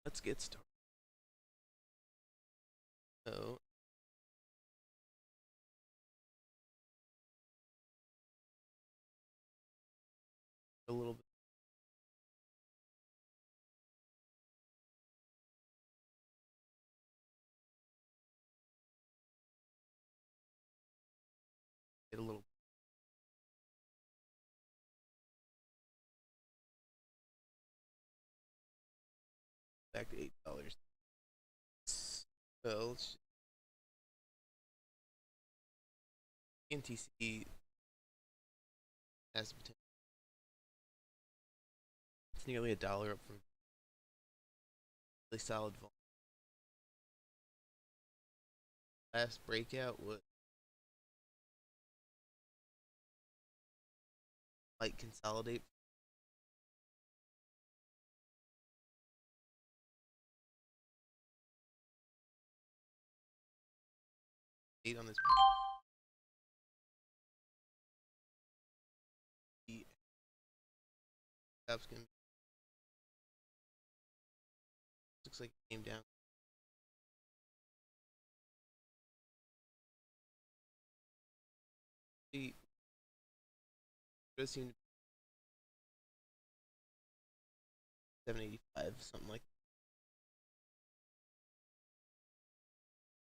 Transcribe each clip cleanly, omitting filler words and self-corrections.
Let's get started. So, a little bit. Get a little back to $8. So let's NTC has the potential. It's nearly $1 up from really solid volume. Last breakout was might consolidate. On this Stop's gonna looks like it came down. It does seem to be 785, something like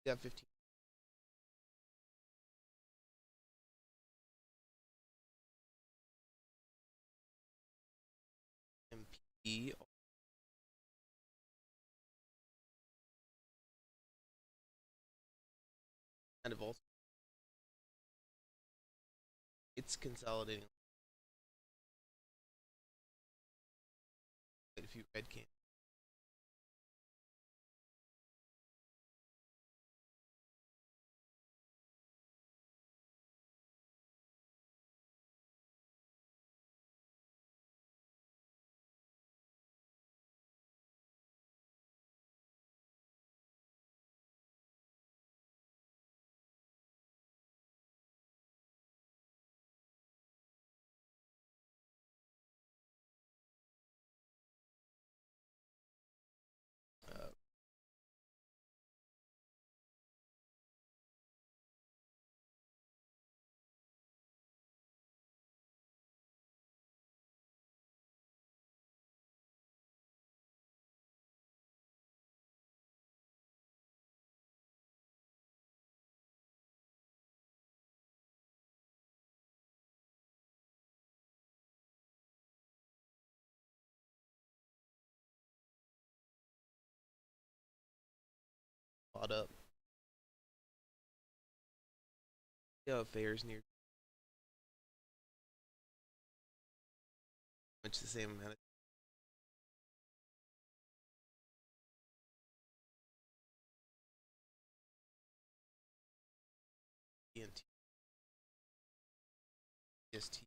that. Got 15. MP kind of also it's consolidating quite a few red candles. Uh, Bought up. See how it fares near much the same amount of TNT. EST.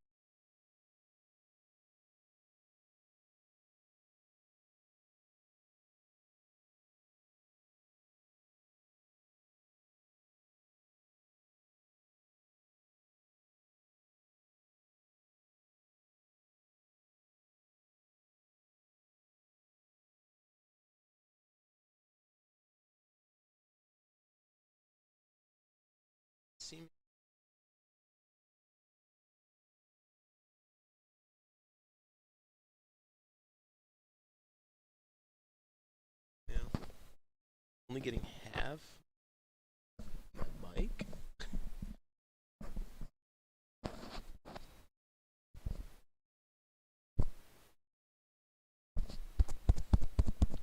Seem you know, only getting half my mic.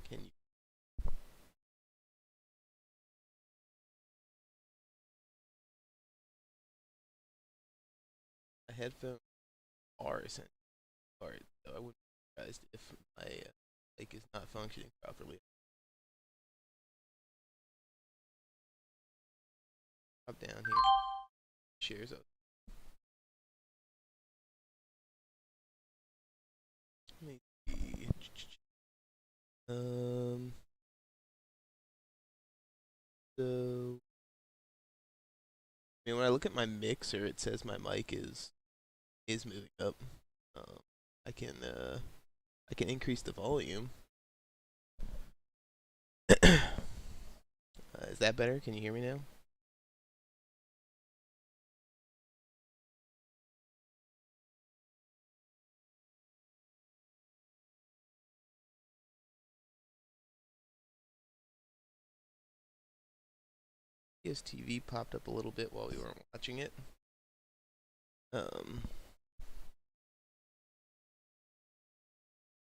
Can you? A headphone are essentially hard, so I wouldn't be surprised if my mic is not functioning properly. Drop down here. Shares up. Maybe. Um. So, I mean, when I look at my mixer, it says my mic is moving up. Um, I can increase the volume. Is that better? Can you hear me now? Yes, TV popped up a little bit while we were watching it. Um,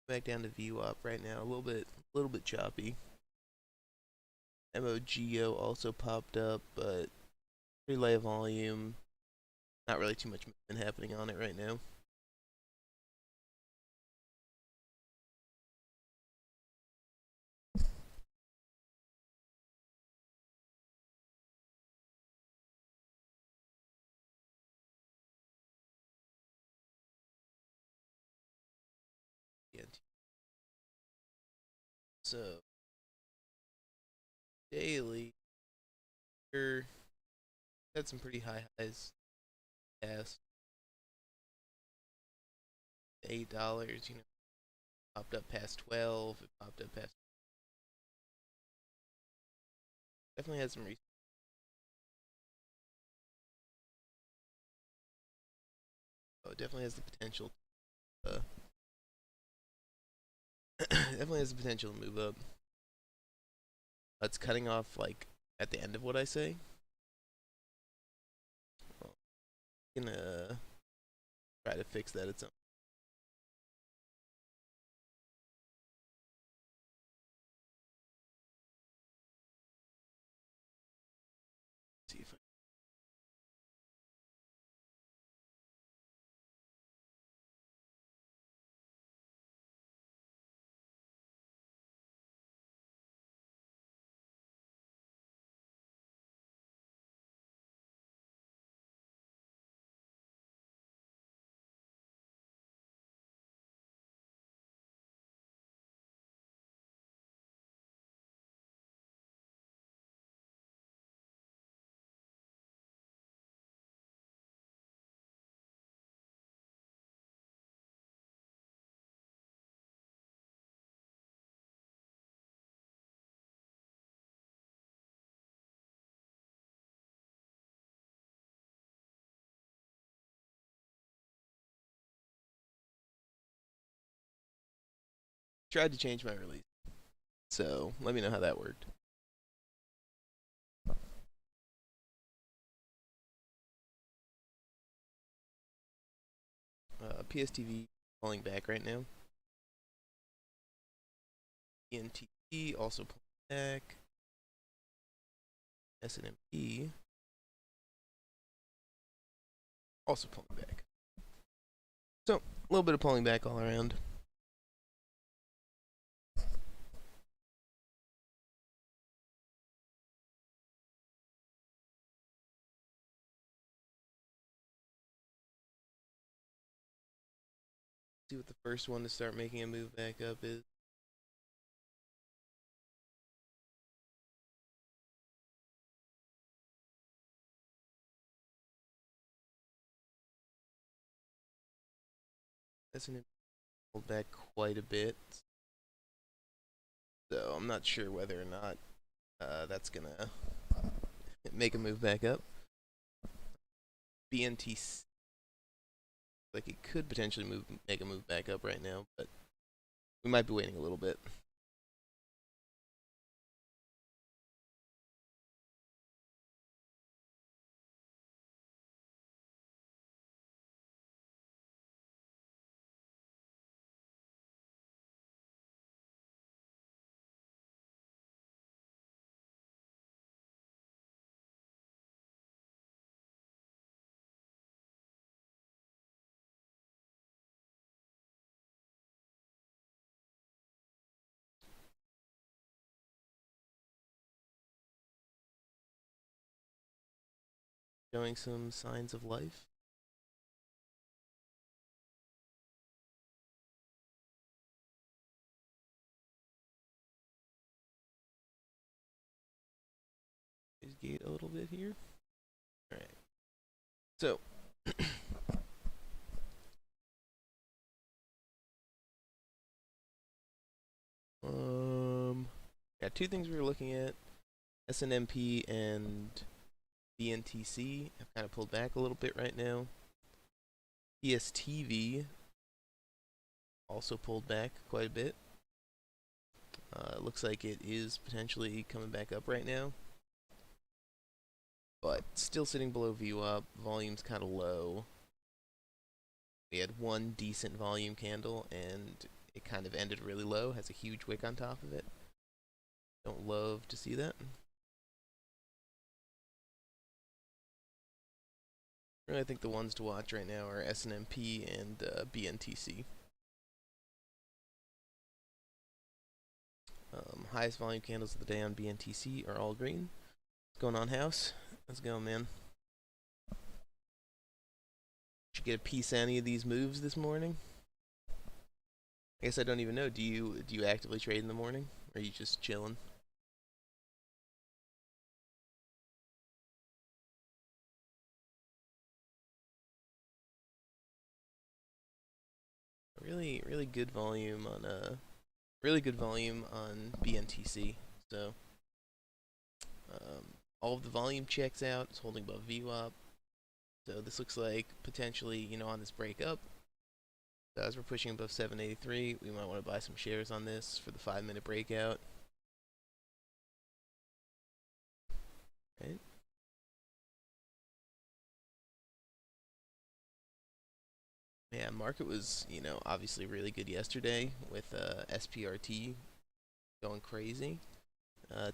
Back down to view up right now. A little bit choppy. MOGO also popped up, but relay volume. Not really too much movement happening on it right now. Yeah. So daily, er, had some pretty high highs. Past $8. Popped up past 12. It popped up past. Definitely had some. Oh, it definitely has the potential. Definitely has the potential to move up. It's cutting off like at the end of what I say. Well, I'm gonna try to fix that at some. See if tried to change my release. So let me know how that worked. PSTV falling back right now. ENTP also pulling back. SNMP also pulling back. So a little bit of pulling back all around. See what the first one to start making a move back up is. SNMP pulled back quite a bit. So I'm not sure whether or not that's gonna make a move back up. BNT like it could potentially make a move back up right now, but we might be waiting a little bit. Showing some signs of life. Is gate a little bit here. All right. So um, yeah, two things we were looking at: SNMP and BNTC have kind of pulled back a little bit right now. ESTV also pulled back quite a bit. It looks like it is potentially coming back up right now, but still sitting below VWAP. Volume's kind of low. We had one decent volume candle, and it kind of ended really low. Has a huge wick on top of it. Don't love to see that. Really, I think the ones to watch right now are SNMP and BNTC. Highest volume candles of the day on BNTC are all green. What's going on, House? Let's go, man. Did you get a piece of any of these moves this morning? I guess I don't even know. Do you actively trade in the morning, or are you just chilling? Really good volume on BNTC. So all of the volume checks out. It's holding above VWAP. So this looks like potentially, on this breakup. So as we're pushing above 783, we might want to buy some shares on this for the 5-minute breakout. Right. Yeah, market was, obviously really good yesterday with SPRT going crazy.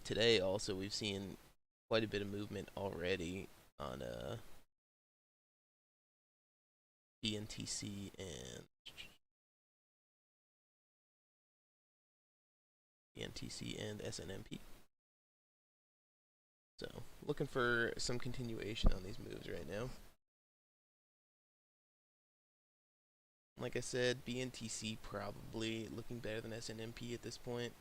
Today also we've seen quite a bit of movement already on BNTC and SNMP. So looking for some continuation on these moves right now. Like I said, BNTC probably looking better than SNMP at this point.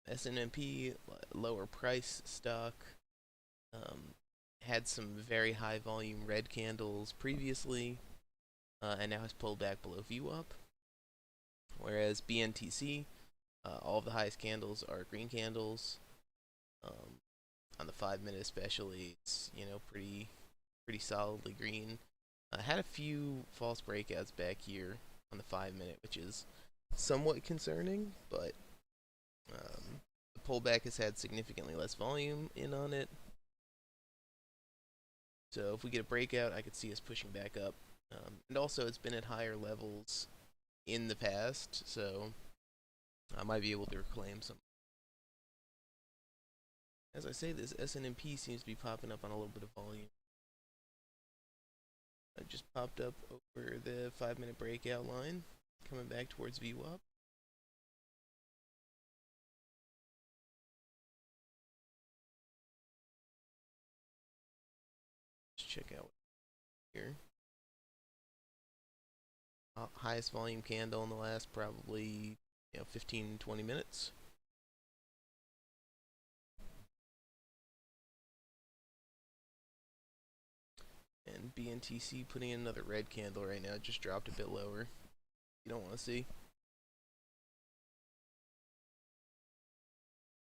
SNMP, lower price stock, had some very high volume red candles previously, and now has pulled back below VWAP. Whereas BNTC, all of the highest candles are green candles. On the 5-minute especially, it's pretty solidly green. Had a few false breakouts back here on the 5-minute, which is somewhat concerning, but the pullback has had significantly less volume in on it. So if we get a breakout, I could see us pushing back up. And also, it's been at higher levels in the past, so I might be able to reclaim some. As I say, this SNMP seems to be popping up on a little bit of volume. I just popped up over the 5-minute breakout line, coming back towards VWAP. Let's check out here. Highest volume candle in the last probably 15-20 minutes. And BNTC putting in another red candle right now, just dropped a bit lower. You don't want to see.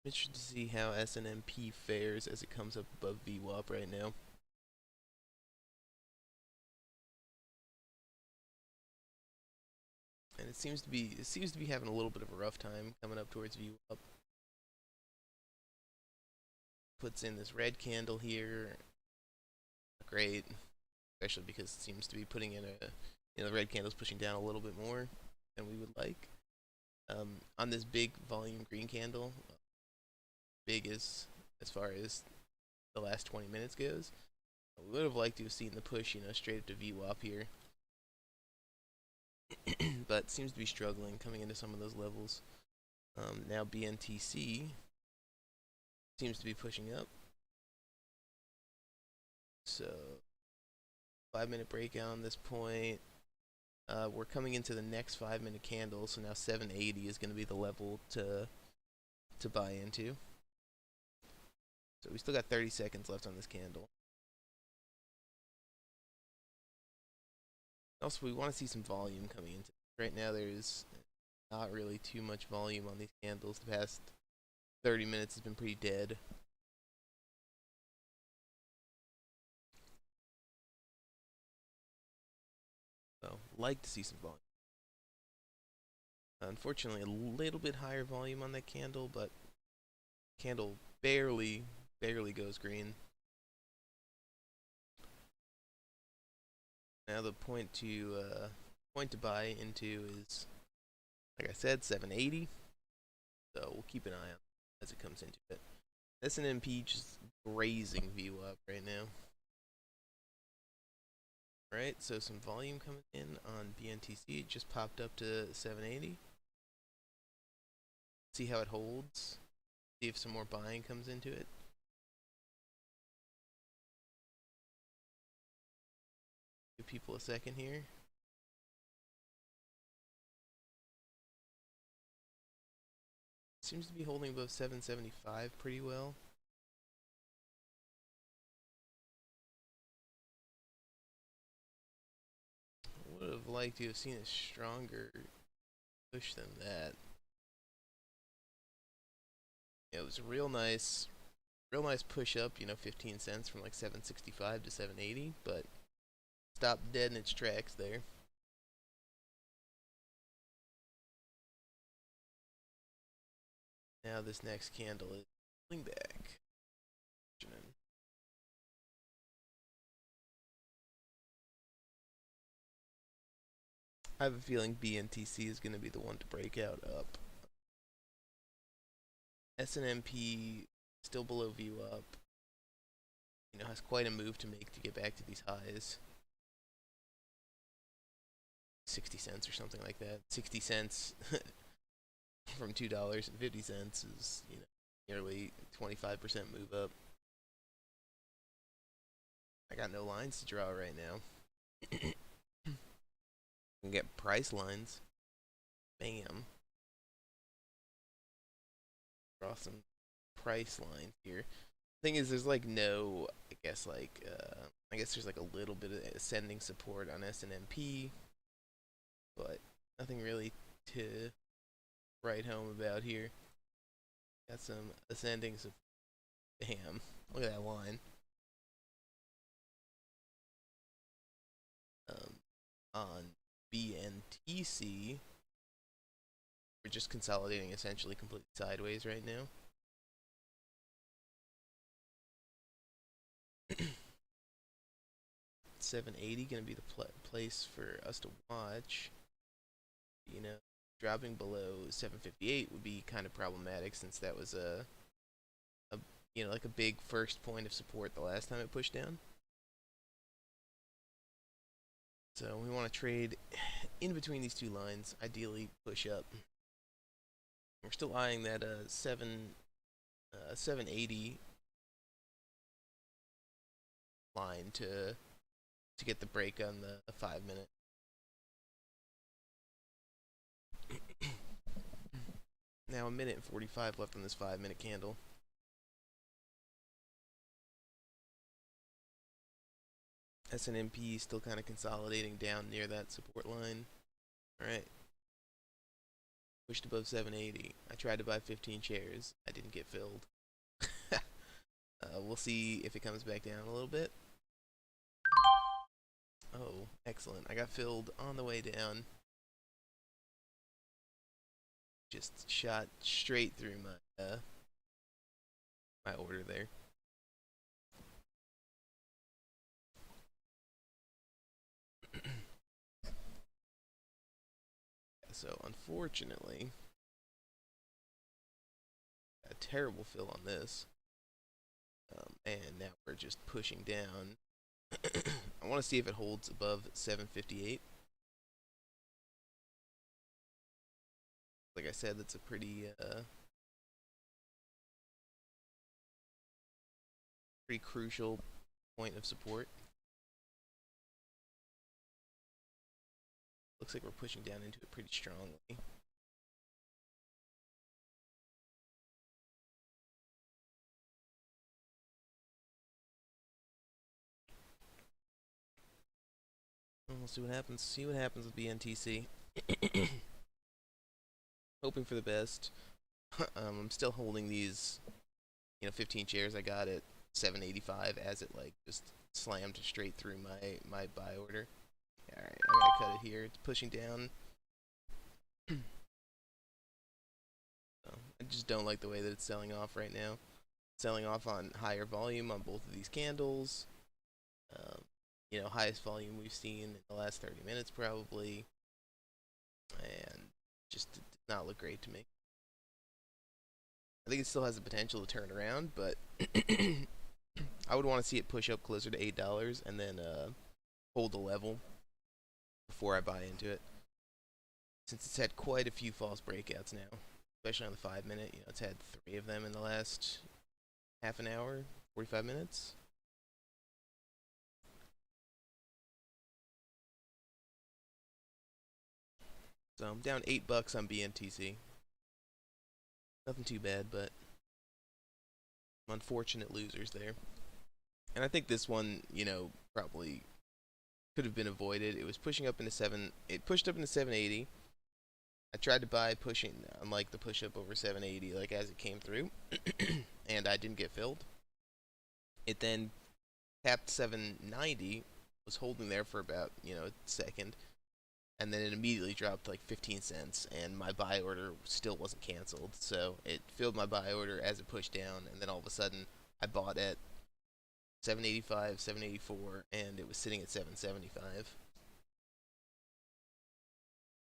I'm interested to see how SNMP fares as it comes up above VWAP right now. And it seems to be having a little bit of a rough time coming up towards VWAP. Puts in this red candle here. Great, especially because it seems to be putting in the red candle's pushing down a little bit more than we would like. On this big volume green candle, big as far as the last 20 minutes goes, we would have liked to have seen the push, straight up to VWAP here. But seems to be struggling coming into some of those levels. Now BNTC seems to be pushing up. So 5-minute breakout on this point. We're coming into the next 5-minute candle, so now 780 is going to be the level to buy into. So we still got 30 seconds left on this candle. Also, we want to see some volume coming into. Right now, there's not really too much volume on these candles. The past 30 minutes has been pretty dead. So, like to see some volume. Unfortunately, a little bit higher volume on that candle, but candle barely goes green. Now the point to buy into is, like I said, 780. So we'll keep an eye on it as it comes into it. S&MP just grazing view up right now. Alright, so some volume coming in on BNTC. It just popped up to 780. See how it holds. See if some more buying comes into it. Give people a second here. Seems to be holding above 775 pretty well. Would have liked to have seen a stronger push than that. Yeah, it was a real nice push up, 15 cents from like 765 to 780, but stopped dead in its tracks there. Now this next candle is pulling back. I have a feeling BNTC is going to be the one to break out up. S&MP still below view up. Has quite a move to make to get back to these highs. 60 cents or something like that. 60 cents from $2.50 is, nearly 25% move up. I got no lines to draw right now. Can get price lines. Bam. Draw some price lines here. Thing is, there's like no, I guess there's like a little bit of ascending support on S&MP, but nothing really to write home about here. Got some ascending support. Bam. Look at that line. On BNTC, we're just consolidating essentially completely sideways right now. 780 gonna be the place for us to watch. Dropping below 758 would be kind of problematic since that was like a big first point of support the last time it pushed down. So we want to trade in between these two lines, ideally push up. We're still eyeing that 780 line to get the break on the 5-minute. Now 1 minute and 45 left on this 5-minute candle. S&MP still kind of consolidating down near that support line. Alright. Pushed above 780. I tried to buy 15 shares. I didn't get filled. We'll see if it comes back down a little bit. Oh, excellent. I got filled on the way down. Just shot straight through my order there. So unfortunately, a terrible fill on this. And now we're just pushing down. I want to see if it holds above 758. Like I said, that's a pretty crucial point of support. Looks like we're pushing down into it pretty strongly. And we'll see what happens. See what happens with BNTC. Hoping for the best. I'm still holding these, 15 shares I got at 785 as it like just slammed straight through my buy order. All right, I gotta cut it here. It's pushing down. So I just don't like the way that it's selling off right now. Selling off on higher volume on both of these candles. Um, highest volume we've seen in the last 30 minutes probably, and just did not look great to me. I think it still has the potential to turn around, but I would want to see it push up closer to $8 and then hold the level before I buy into it. Since it's had quite a few false breakouts now, especially on the 5 minute. It's had 3 of them in the last half an hour, 45 minutes. So I'm down $8 on BNTC. Nothing too bad, but unfortunate losers there. And I think this one, probably could have been avoided. It was pushing up into 7. It pushed up into 780. I tried to buy pushing on like the push up over 780, like as it came through, and I didn't get filled. It then tapped 790, was holding there for about a second, and then it immediately dropped like 15 cents, and my buy order still wasn't canceled. So it filled my buy order as it pushed down, and then all of a sudden I bought at 785, 784, and it was sitting at 775.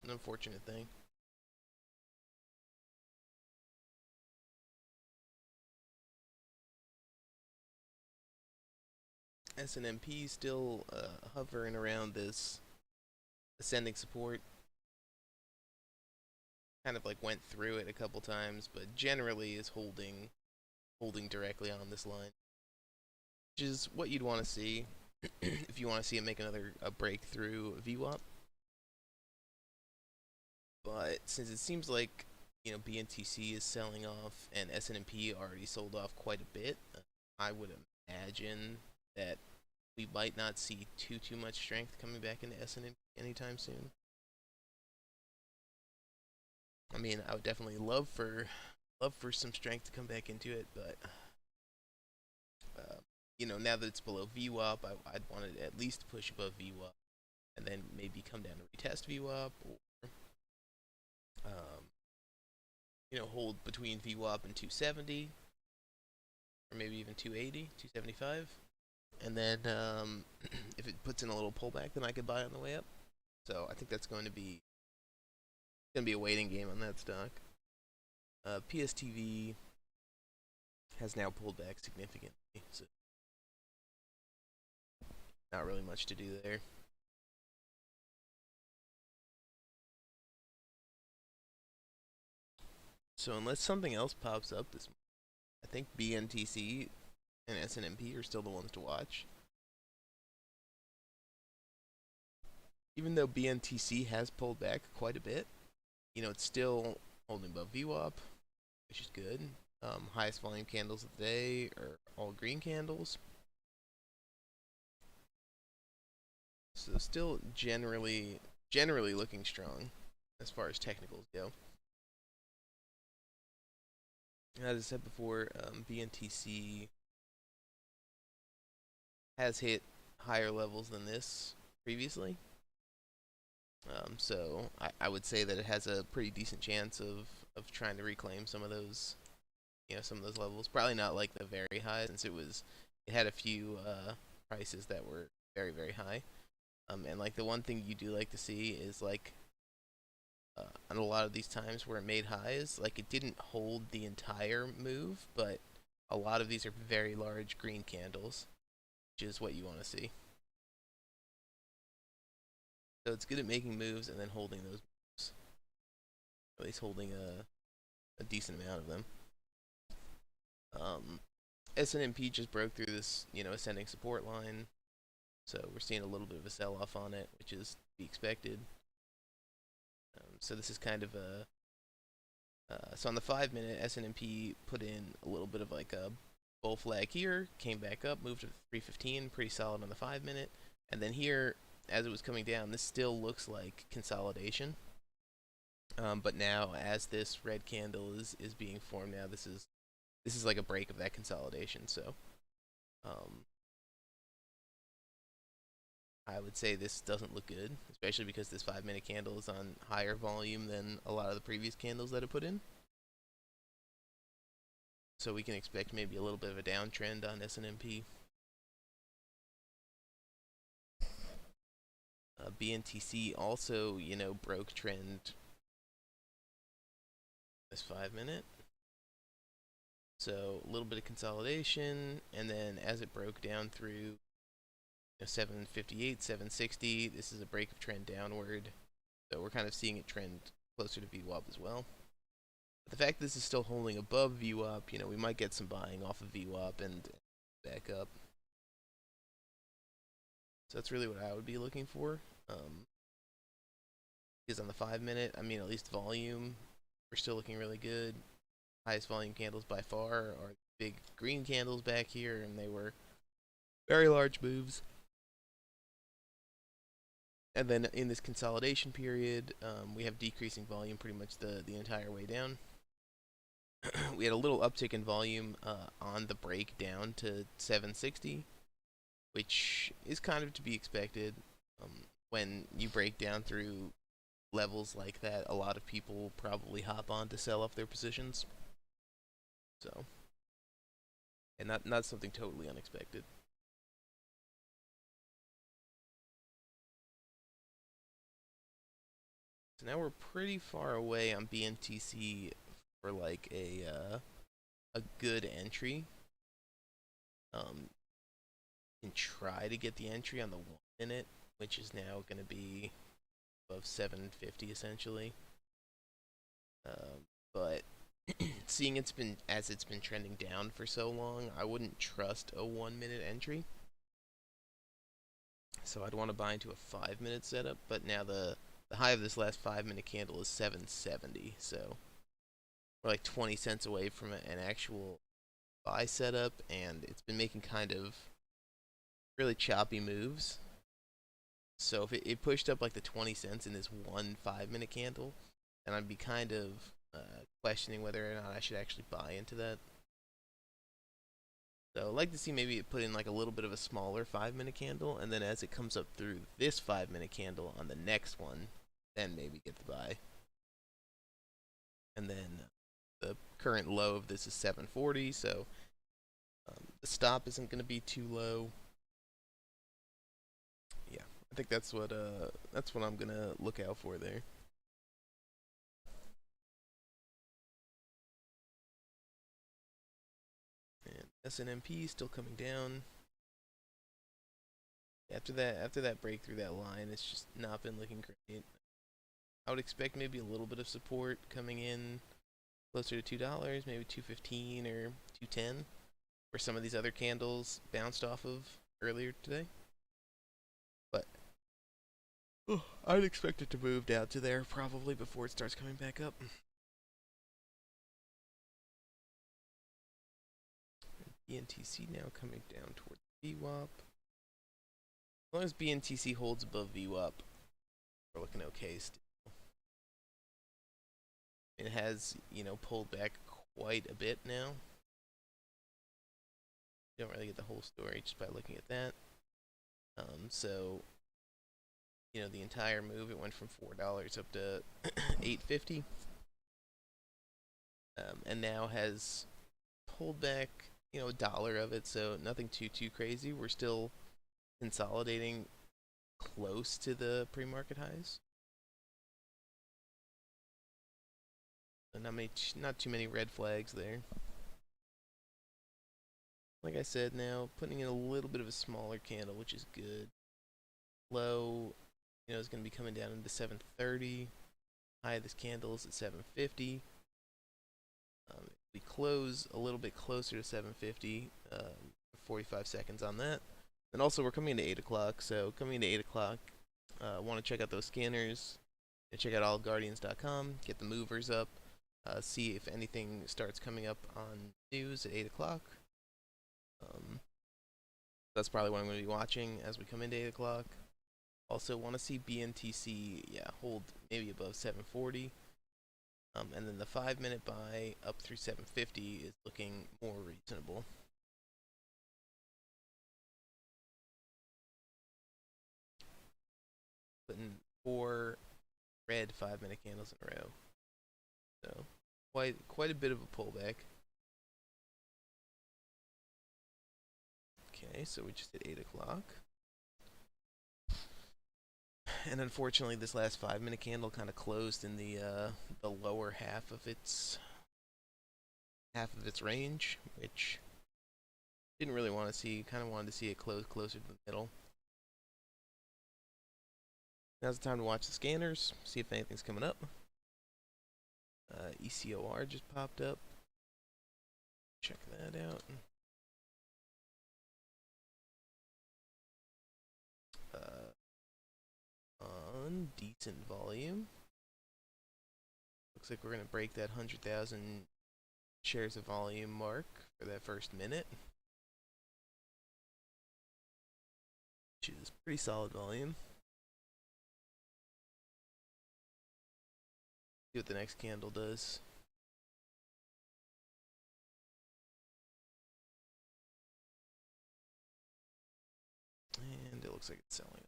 An unfortunate thing. S&MP still hovering around this ascending support. Kind of like went through it a couple times, but generally is holding directly on this line, which is what you'd want to see if you want to see it make another a breakthrough VWAP. But since it seems like BNTC is selling off and S&P already sold off quite a bit, I would imagine that we might not see too much strength coming back into S&P anytime soon. I mean, I would definitely love for some strength to come back into it, but now that it's below VWAP, I'd want it at least to push above VWAP, and then maybe come down to retest VWAP, or um, hold between VWAP and 270, or maybe even 280, 275, and then if it puts in a little pullback, then I could buy on the way up. So I think that's going to be a waiting game on that stock. PSTV has now pulled back significantly, so not really much to do there. So unless something else pops up this, I think BNTC and SNMP are still the ones to watch. Even though BNTC has pulled back quite a bit, it's still holding above VWAP, which is good. Highest volume candles of the day are all green candles. So still generally looking strong as far as technicals go. As I said before, BNTC has hit higher levels than this previously. So I would say that it has a pretty decent chance of trying to reclaim some of those levels. Probably not like the very high, since it had a few prices that were very high. And like the one thing you do like to see is like on a lot of these times where it made highs, like it didn't hold the entire move, but a lot of these are very large green candles, which is what you want to see. So it's good at making moves and then holding those moves. At least holding a decent amount of them. S&P just broke through this, ascending support line. So we're seeing a little bit of a sell-off on it, which is to be expected. So this is kind of a... so on the 5-minute, S&P put in a little bit of like a bull flag here, came back up, moved to 315, pretty solid on the 5-minute. And then here, as it was coming down, this still looks like consolidation. But now, as this red candle is being formed, now this is like a break of that consolidation. So um, I would say this doesn't look good, especially because this 5 minute candle is on higher volume than a lot of the previous candles that it put in. So we can expect maybe a little bit of a downtrend on S&P. BNTC also, broke trend this 5 minute. So a little bit of consolidation, and then as it broke down through 758, 760, this is a break of trend downward. So we're kind of seeing it trend closer to VWAP as well. But the fact this is still holding above VWAP, we might get some buying off of VWAP and back up. So that's really what I would be looking for. Because on the 5 minute, at least volume, we're still looking really good. Highest volume candles by far are big green candles back here, and they were very large moves. And then in this consolidation period, we have decreasing volume pretty much the entire way down. We had a little uptick in volume on the break down to 760, which is kind of to be expected. When you break down through levels like that, a lot of people probably hop on to sell off their positions. So, and not something totally unexpected. So now we're pretty far away on BNTC for like a good entry. And try to get the entry on the 1 minute, which is now going to be above 750 essentially. But seeing it's been trending down for so long, I wouldn't trust a 1 minute entry. So I'd want to buy into a 5 minute setup. But now the high of this last 5 minute candle is 770, so we're like 20 cents away from an actual buy setup, and it's been making kind of really choppy moves. So if it pushed up like the 20 cents in this one 5 minute candle, then I'd be kind of questioning whether or not I should actually buy into that. So I'd like to see maybe it put in like a little bit of a smaller 5 minute candle, and then as it comes up through this 5 minute candle on the next one, then maybe get the buy. And then the current low of this is 740, so the stop isn't going to be too low. Yeah, I think that's what I'm gonna look out for there. And S&P still coming down. After that breakthrough that line, it's just not been looking great. I would expect maybe a little bit of support coming in closer to $2, maybe 215 or 210, where some of these other candles bounced off of earlier today. But I'd expect it to move down to there probably before it starts coming back up. BNTC now coming down toward VWAP. As long as BNTC holds above VWAP, we're looking okay still. It has, pulled back quite a bit now. You don't really get the whole story just by looking at that. So, the entire move, it went from $4 up to $8.50. And now has pulled back, a dollar of it, so nothing too crazy. We're still consolidating close to the pre-market highs. So not too many red flags there. Like I said, now putting in a little bit of a smaller candle, which is good. Low, is going to be coming down into 730. High of this candle is at 750. We close a little bit closer to 750. 45 seconds on that. And also, we're coming into 8 o'clock. So coming into 8 o'clock, want to check out those scanners. And check out allguardians.com. Get the movers up. See if anything starts coming up on news at 8 o'clock. That's probably what I'm going to be watching as we come into 8 o'clock. Also, want to see BNTC, hold maybe above 740. And then the 5-minute buy up through 750 is looking more reasonable. Putting 4 red 5-minute candles in a row. So quite a bit of a pullback. Okay, so we just hit 8 o'clock. And unfortunately, this last 5-minute candle kind of closed in the lower half of its range, which didn't really want to see. Kind of wanted to see it close closer to the middle. Now's the time to watch the scanners, see if anything's coming up. ECOR just popped up. Check that out. On decent volume. Looks like we're going to break that 100,000 shares of volume mark for that first minute, which is pretty solid volume. See what the next candle does. And it looks like it's selling.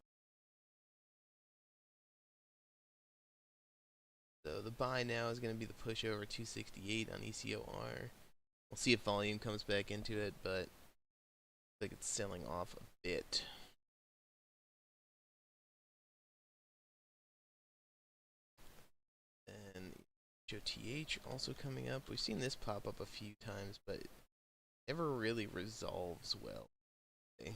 So the buy now is going to be the push over 268 on ECOR. We'll see if volume comes back into it, but looks like it's selling off a bit. And HOTH also coming up. We've seen this pop up a few times, but it never really resolves well. Okay.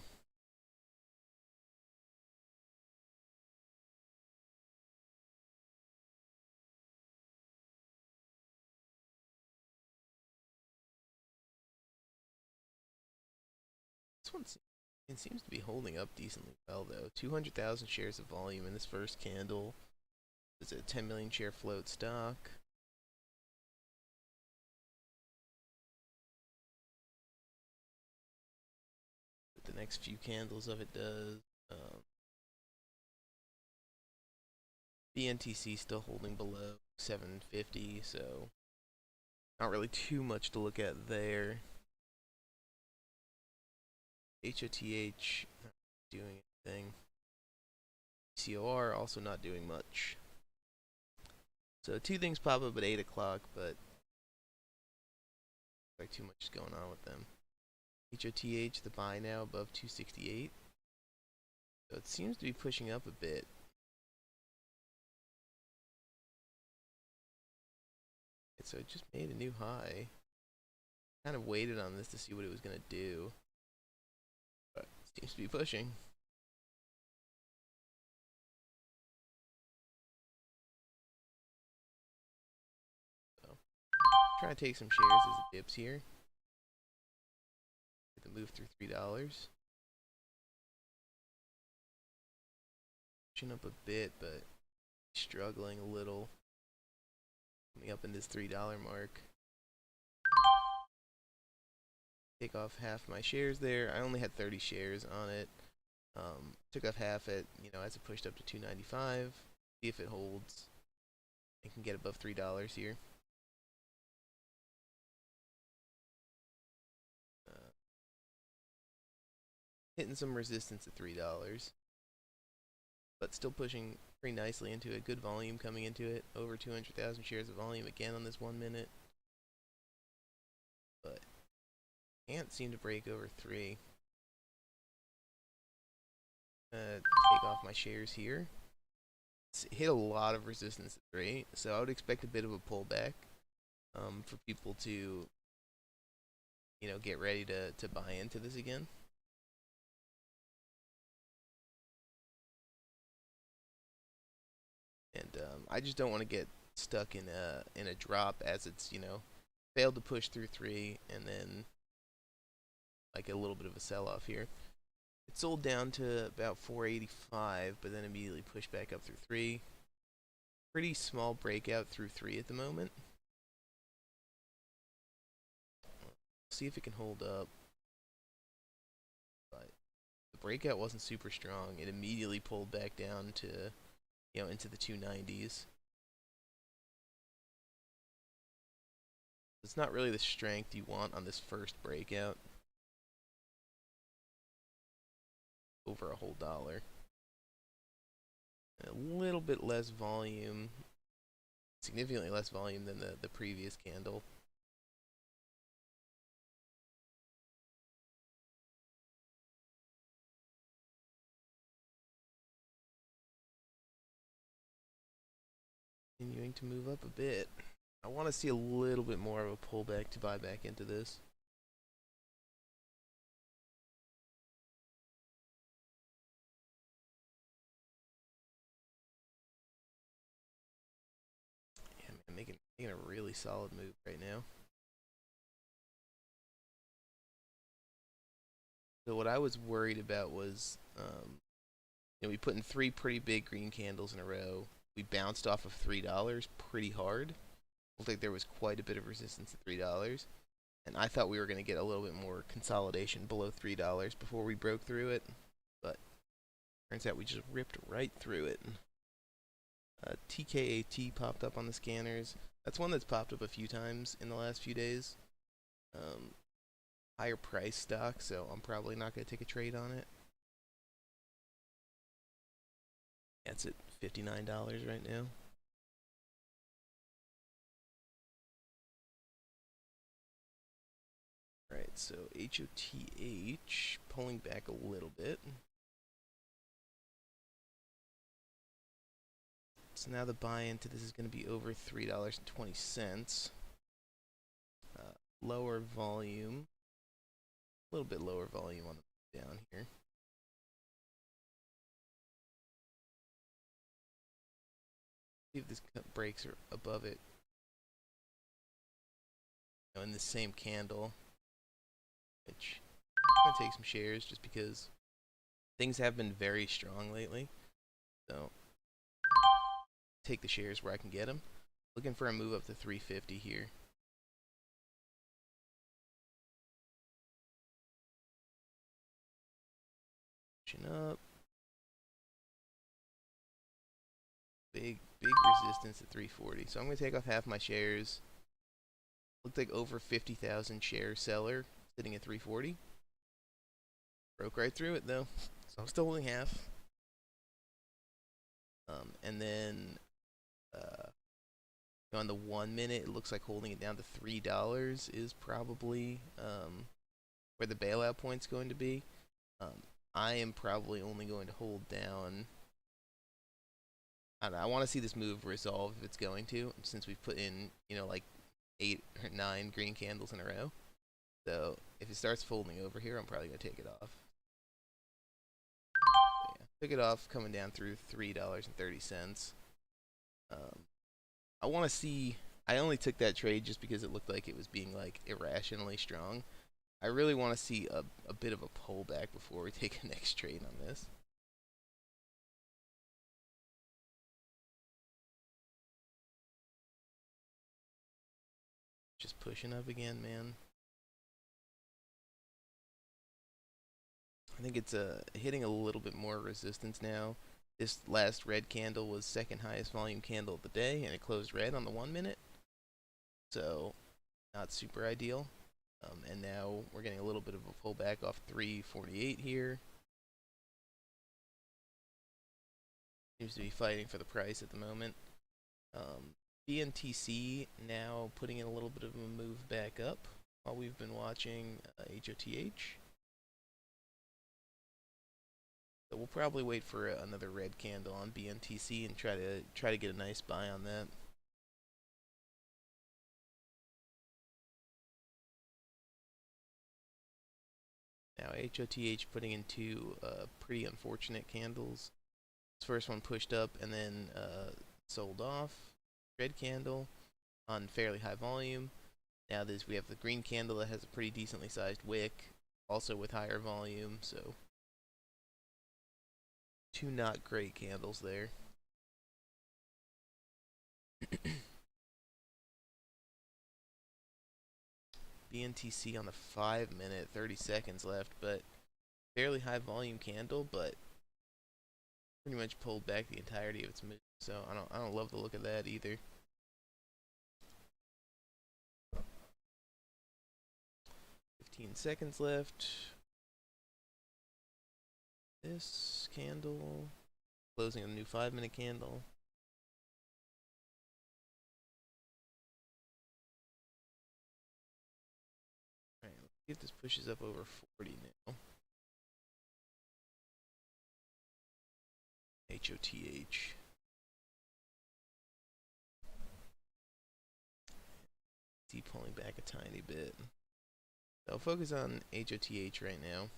This one it seems to be holding up decently well, though. 200,000 shares of volume in this first candle. It's a 10 million share float stock. What the next few candles of it does. BNTC still holding below 750, so not really too much to look at there. HOTH not doing anything. COR also not doing much. So two things pop up at 8 o'clock, but like too much is going on with them. HOTH, the buy now above 268. So it seems to be pushing up a bit. So it just made a new high. Kind of waited on this to see what it was going to do. But it seems to be pushing. So try to take some shares as it dips here. Get the move through $3. Pushing up a bit, but struggling a little. Coming up in this $3 mark. Take off half my shares there. I only had 30 shares on it. Took off half it, as it pushed up to 295. See if it holds. It can get above $3 here. Hitting some resistance at $3, but still pushing pretty nicely into it. Good volume coming into it. Over 200,000 shares of volume again on this 1 minute. But can't seem to break over 3. Take off my shares here. It's hit a lot of resistance at 3, so I would expect a bit of a pullback for people to, get ready to buy into this again. And I just don't want to get stuck in a drop as it's failed to push through 3 and then like a little bit of a sell-off here. It sold down to about 485, but then immediately pushed back up through 3. Pretty small breakout through 3 at the moment. See if it can hold up. But the breakout wasn't super strong. It immediately pulled back down to, into the 290s. It's not really the strength you want on this first breakout. Over a whole dollar. A little bit less volume, significantly less volume than the previous candle. Continuing to move up a bit. I want to see a little bit more of a pullback to buy back into this. Yeah, man, making a really solid move right now. So what I was worried about was, we put in 3 pretty big green candles in a row. We bounced off of $3 pretty hard. Looked like there was quite a bit of resistance at $3, and I thought we were going to get a little bit more consolidation below $3 before we broke through it, but turns out we just ripped right through it. TKAT popped up on the scanners. That's one that's popped up a few times in the last few days. Higher price stock, so I'm probably not going to take a trade on it. Yeah, it's at $59 right now. Right, so HOTH pulling back a little bit. So now the buy into this is going to be over $3.20. Lower volume, a little bit lower volume on the down here. See if this breaks are above it. In the same candle, which I'm gonna take some shares just because things have been very strong lately. So take the shares where I can get them. Looking for a move up to 350 here. Pushing up. Big resistance at 340. So I'm gonna take off half my shares. Looked like over 50,000 share seller sitting at 340. Broke right through it though, so I'm still holding half. And then on the 1 minute, it looks like holding it down to $3 is probably where the bailout point's going to be. I am probably only going to hold down. I don't know, I want to see this move resolve if it's going to, since we've put in, like 8 or 9 green candles in a row. So if it starts folding over here, I'm probably going to take it off. So yeah, took it off coming down through $3.30. I want to see. I only took that trade just because it looked like it was being like irrationally strong. I really want to see a bit of a pullback before we take a next trade on this. Just pushing up again, man. I think it's hitting a little bit more resistance now. This last red candle was second highest volume candle of the day, and it closed red on the 1 minute. So, not super ideal. And now we're getting a little bit of a pullback off 348 here. Seems to be fighting for the price at the moment. BNTC now putting in a little bit of a move back up while we've been watching HOTH. So we'll probably wait for another red candle on BNTC and try to get a nice buy on that. Now HOTH putting in 2 pretty unfortunate candles. This first one pushed up and then sold off. Red candle on fairly high volume. Now we have the green candle that has a pretty decently sized wick, also with higher volume. So 2 not great candles there. BNTC on the 5 minute, 30 seconds left, but fairly high volume candle, but pretty much pulled back the entirety of its move. So I don't love the look of that either. 15 seconds left. This candle. Closing a new 5-minute candle. Alright, let's see if this pushes up over 40 now. HOTH. See, pulling back a tiny bit. So I'll focus on HOTH right now.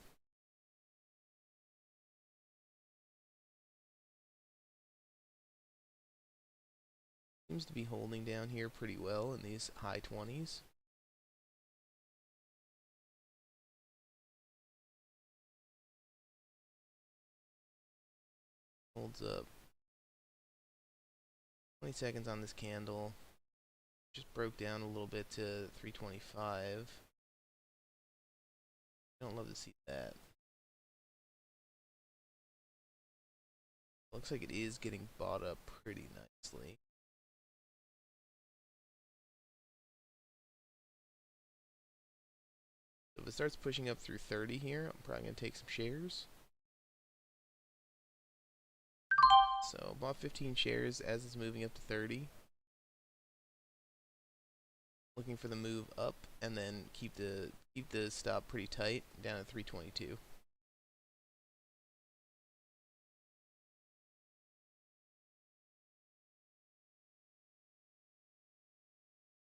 Seems to be holding down here pretty well in these high 20s. Holds up. 20 seconds on this candle. Just broke down a little bit to 325. Don't love to see that. Looks like it is getting bought up pretty nicely. So if it starts pushing up through 30 here, I'm probably going to take some shares. So bought 15 shares as it's moving up to 30. Looking for the move up and then keep the stop pretty tight down at 322.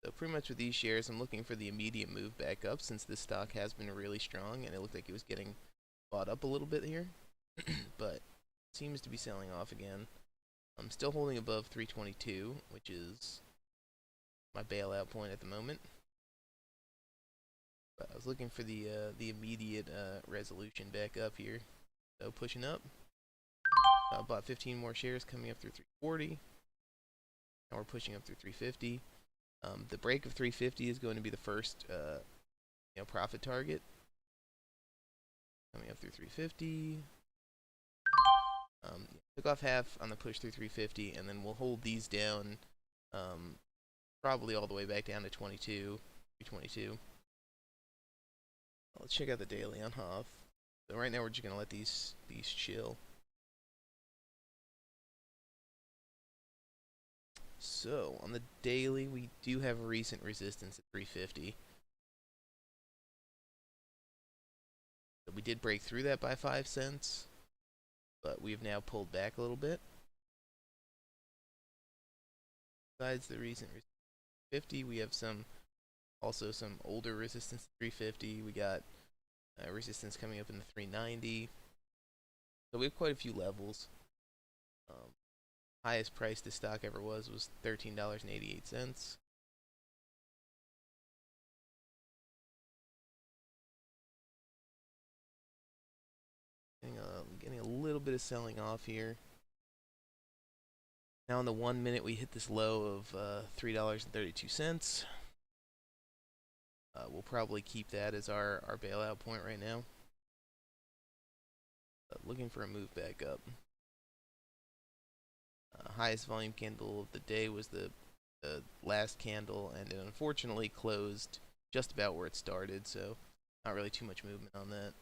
So pretty much with these shares, I'm looking for the immediate move back up since this stock has been really strong and it looked like it was getting bought up a little bit here, but seems to be selling off again. I'm still holding above 322, which is my bailout point at the moment. But I was looking for the immediate resolution back up here. So pushing up. Bought 15 more shares coming up through 340. Now we're pushing up through 350. The break of 350 is going to be the first profit target. Coming up through 350. Took off half on the push through 350, and then we'll hold these down probably all the way back down to 322. Let's check out the daily on Hoth. So right now we're just gonna let these chill. So on the daily, we do have a recent resistance at 350. So we did break through that by 5 cents, but we've now pulled back a little bit. Besides the recent 50, we have also some older resistance at 350. We got resistance coming up in the 390. So we have quite a few levels. Highest price this stock ever was $13.88. Getting a little bit of selling off here. Now in the 1 minute we hit this low of $3.32. We'll probably keep that as our bailout point right now. Looking for a move back up. Highest volume candle of the day was the last candle, and it unfortunately closed just about where it started, so not really too much movement on that.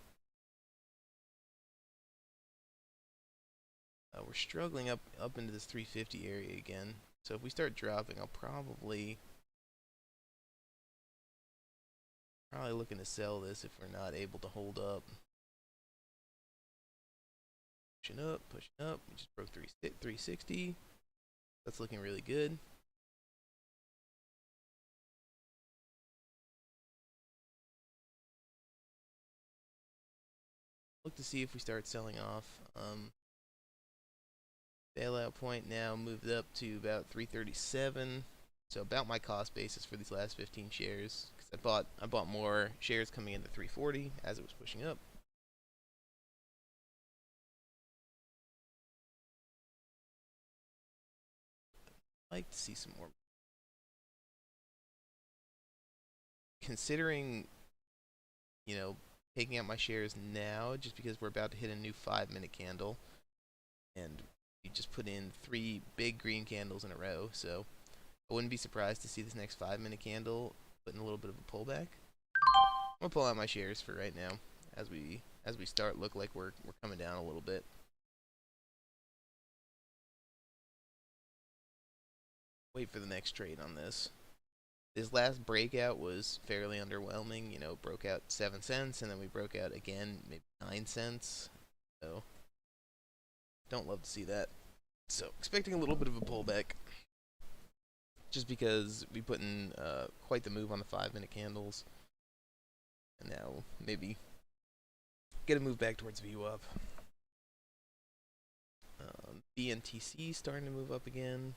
We're struggling up into this 350 area again, so if we start dropping, I'll probably looking to sell this if we're not able to hold up. Pushing up. We just broke 360. That's looking really good. Look to see if we start selling off. Bailout point now moved up to about 337. So about my cost basis for these last 15 shares. Because I bought more shares coming into 340 as it was pushing up. I'd like to see some more. Considering, taking out my shares now, just because we're about to hit a new 5-minute candle, and we just put in 3 big green candles in a row, so I wouldn't be surprised to see this next 5-minute candle put in a little bit of a pullback. gonna pull out my shares for right now as we start look like we're coming down a little bit. Wait for the next trade on this. This last breakout was fairly underwhelming. You know, broke out 7 cents, and then we broke out again, maybe 9 cents. So, don't love to see that. So, expecting a little bit of a pullback, just because we put in quite the move on the 5-minute candles, and now maybe get a move back towards VWAP. BNTC starting to move up again.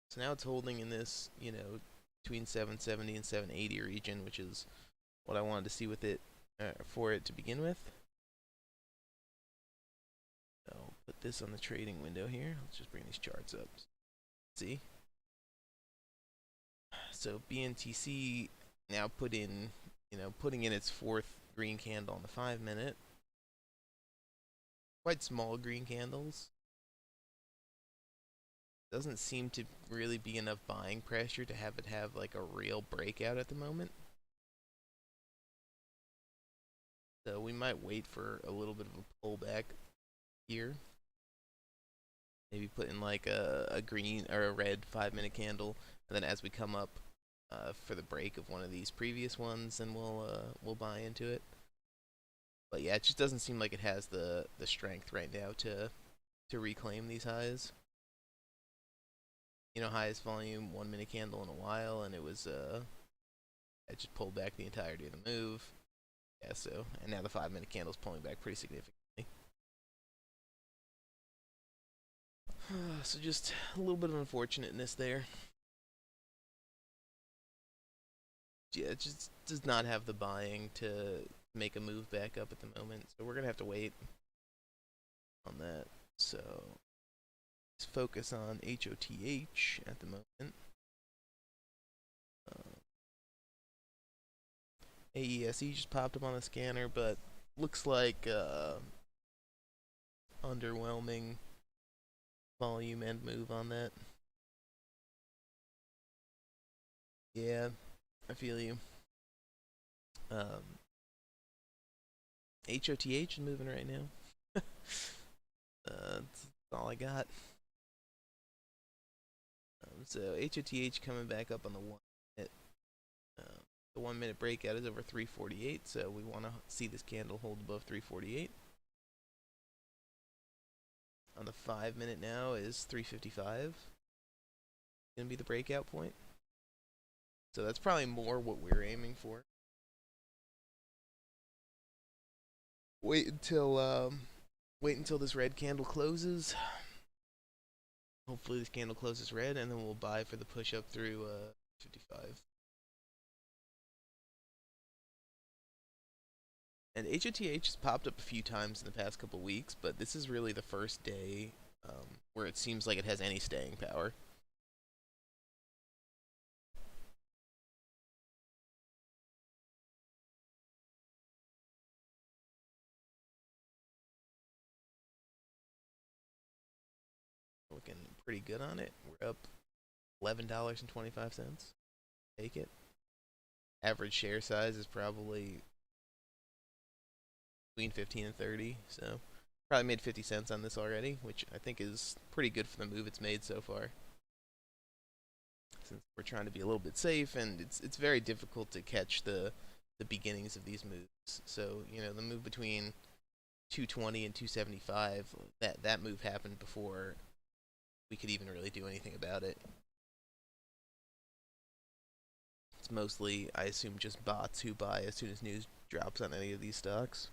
So now it's holding in this, you know, between 770 and 780 region, which is what I wanted to see with it for it to begin with. So I'll put this on the trading window here. Let's just bring these charts up. See? So BNTC now putting in its fourth green candle on the 5-minute. Quite small green candles. Doesn't seem to really be enough buying pressure to have it have like a real breakout at the moment. So we might wait for a little bit of a pullback here. Maybe put in like a green or a red 5-minute candle, and then as we come up for the break of one of these previous ones, then we'll buy into it. But yeah, it just doesn't seem like it has the strength right now to reclaim these highs. You know, highest volume 1-minute candle in a while, and it just pulled back the entirety of the move. Yeah, so and now the 5-minute candle's pulling back pretty significantly. So just a little bit of unfortunateness there. Yeah, it just does not have the buying to make a move back up at the moment, so we're gonna have to wait on that. So let's focus on HOTH at the moment. AESE just popped up on the scanner, but looks like underwhelming volume and move on that. Yeah, I feel you. HOTH is moving right now. That's all I got. So HOTH coming back up on the 1-minute. The 1-minute breakout is over 348, so we want to see this candle hold above 348. On the 5-minute now is 355. Gonna be the breakout point. So that's probably more what we're aiming for. Wait until this red candle closes. Hopefully this candle closes red, and then we'll buy for the push up through 55. And HOTH has popped up a few times in the past couple weeks, but this is really the first day where it seems like it has any staying power. Looking pretty good on it. We're up $11.25. Take it. Average share size is probably between 15 and 30, so probably made 50 cents on this already, which I think is pretty good for the move it's made so far. Since we're trying to be a little bit safe, and it's very difficult to catch the beginnings of these moves. So, you know, the move between 220 and 275, that move happened before we could even really do anything about it. It's mostly, I assume, just bots who buy as soon as news drops on any of these stocks.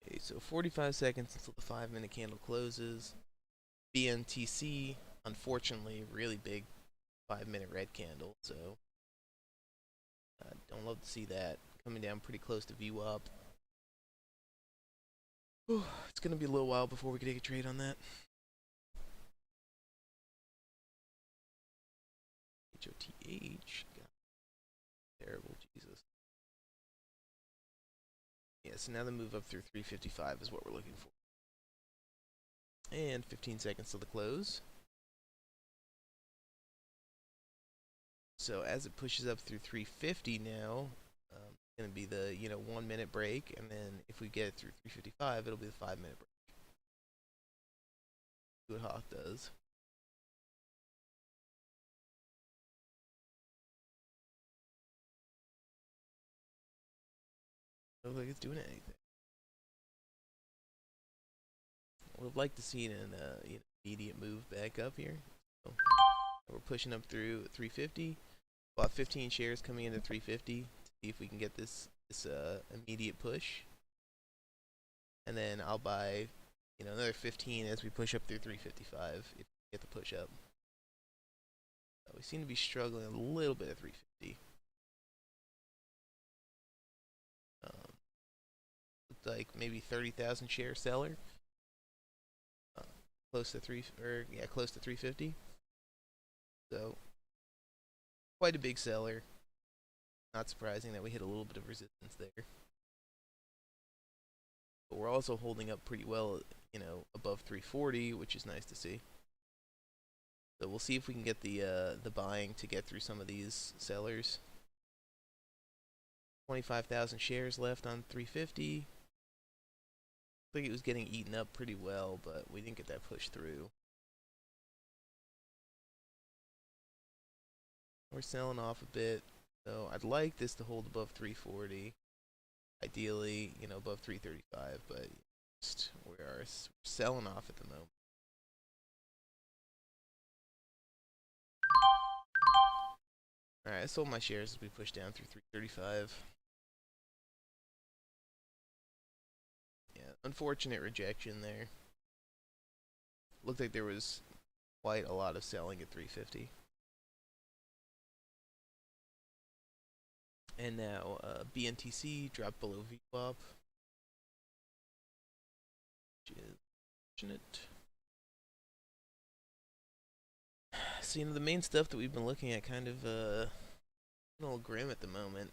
Okay, so 45 seconds until the 5-minute candle closes. BNTC, unfortunately, really big 5-minute red candle, so don't love to see that. Coming down pretty close to VWAP. It's going to be a little while before we can take a trade on that. HOTH. God, terrible, Jesus. Yeah, so now the move up through 355 is what we're looking for. And 15 seconds till the close. So as it pushes up through 350 now, it's going to be the 1 minute break, and then if we get it through 355, it'll be the 5 minute break. See what Hawk does. Looks like it's doing anything. Would like to see an immediate move back up here. So we're pushing up through 350. Bought 15 shares coming into 350 to see if we can get this immediate push, and then I'll buy another 15 as we push up through 355 if we get the push up. We seem to be struggling a little bit at 350. Looks like maybe 30,000 share seller, close to close to 350. So quite a big seller. Not surprising that we hit a little bit of resistance there. But we're also holding up pretty well, above 340, which is nice to see. So we'll see if we can get the buying to get through some of these sellers. 25,000 shares left on 350. I think it was getting eaten up pretty well, but we didn't get that push through. We're selling off a bit, so I'd like this to hold above 340. Ideally, above 335, but we're selling off at the moment. Alright, I sold my shares as we pushed down through 335. Yeah, unfortunate rejection there. Looked like there was quite a lot of selling at 350. And now BNTC dropped below VWAP, which is unfortunate. So the main stuff that we've been looking at kind of a little grim at the moment.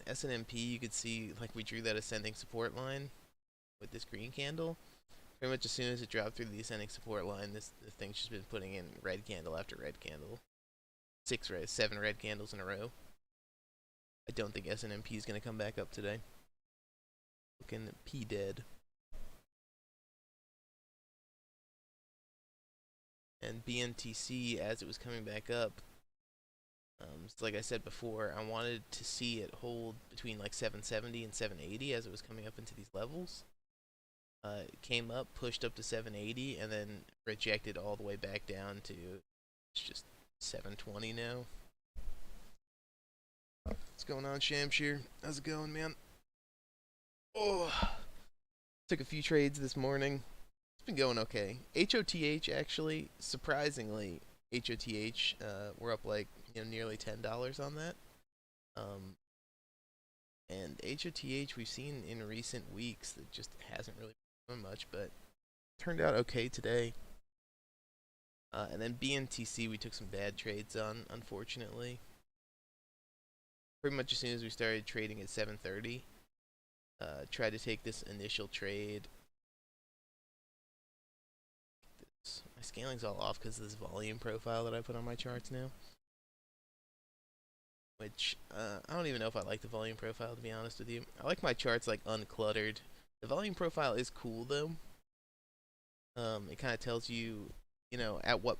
S&MP, you could see like we drew that ascending support line with this green candle. Pretty much as soon as it dropped through the ascending support line, the thing's just been putting in red candle after red candle. 7 red candles in a row. I don't think S&MP is going to come back up today. Looking P dead. And BNTC, as it was coming back up, so like I said before, I wanted to see it hold between like 770 and 780 as it was coming up into these levels. It came up, pushed up to 780, and then rejected all the way back down to it's just 720 now. What's going on, Shamshir? How's it going, man? Oh, took a few trades this morning. It's been going okay. HOTH actually, surprisingly, HOTH, we're up like nearly $10 on that. And HOTH we've seen in recent weeks that just hasn't really done much, but turned out okay today. And then BNTC we took some bad trades on, unfortunately. Pretty much as soon as we started trading at 7:30, tried to take this initial trade. My scaling's all off because of this volume profile that I put on my charts now. Which, I don't even know if I like the volume profile, to be honest with you. I like my charts, like, uncluttered. The volume profile is cool, though. It kind of tells you, at what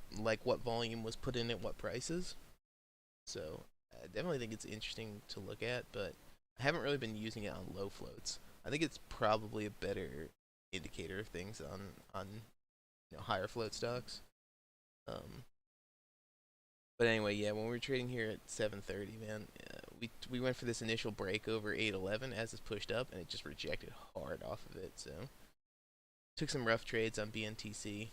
volume was put in at what prices. So, I definitely think it's interesting to look at, but I haven't really been using it on low floats. I think it's probably a better indicator of things on higher float stocks. But anyway, yeah, when we were trading here at 7:30, man, we went for this initial break over 811 as it's pushed up, and it just rejected hard off of it. So took some rough trades on BNTC,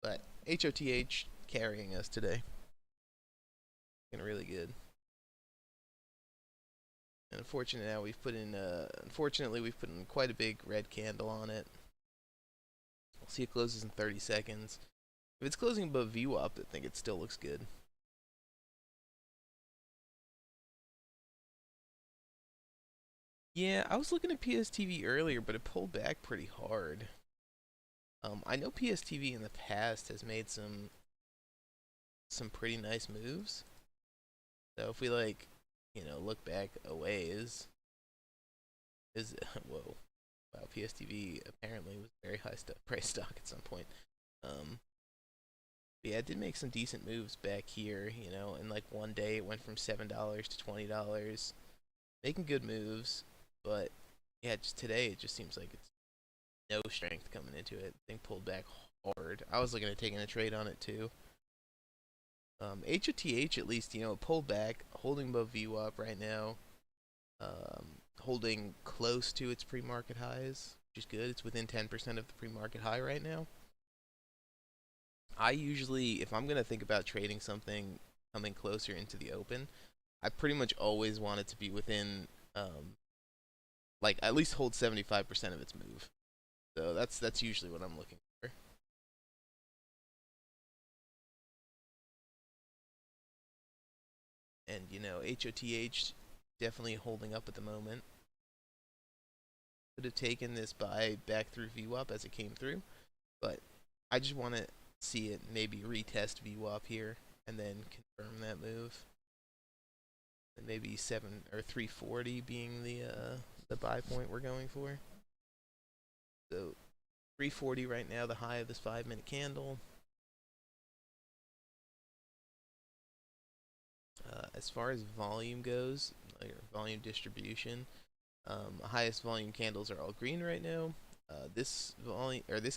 but HOTH carrying us today, looking really good. And unfortunately, now we've put in quite a big red candle on it. We'll see it closes in 30 seconds. If it's closing above VWAP, I think it still looks good. Yeah, I was looking at PSTV earlier, but it pulled back pretty hard. I know PSTV in the past has made some pretty nice moves. So if we like, look back a ways, is whoa, wow, PSTV apparently was very high price stock at some point. Um, but yeah, it did make some decent moves back here. In like one day it went from $7 to $20, making good moves. But yeah, just today it just seems like it's no strength coming into it. Thing pulled back hard. I was looking at taking a trade on it too. HOTH at least, it pulled back, holding above VWAP right now, holding close to its pre-market highs, which is good. It's within 10% of the pre-market high right now. I usually, if I'm gonna think about trading something coming closer into the open, I pretty much always want it to be within, like at least hold 75% of its move. So that's usually what I'm looking for. And HOTH definitely holding up at the moment. Could have taken this buy back through VWAP as it came through, but I just want to see it maybe retest VWAP here and then confirm that move. And maybe 340 being the buy point we're going for. So 340 right now, the high of this 5-minute candle. As far as volume goes, like volume distribution, highest volume candles are all green right now. This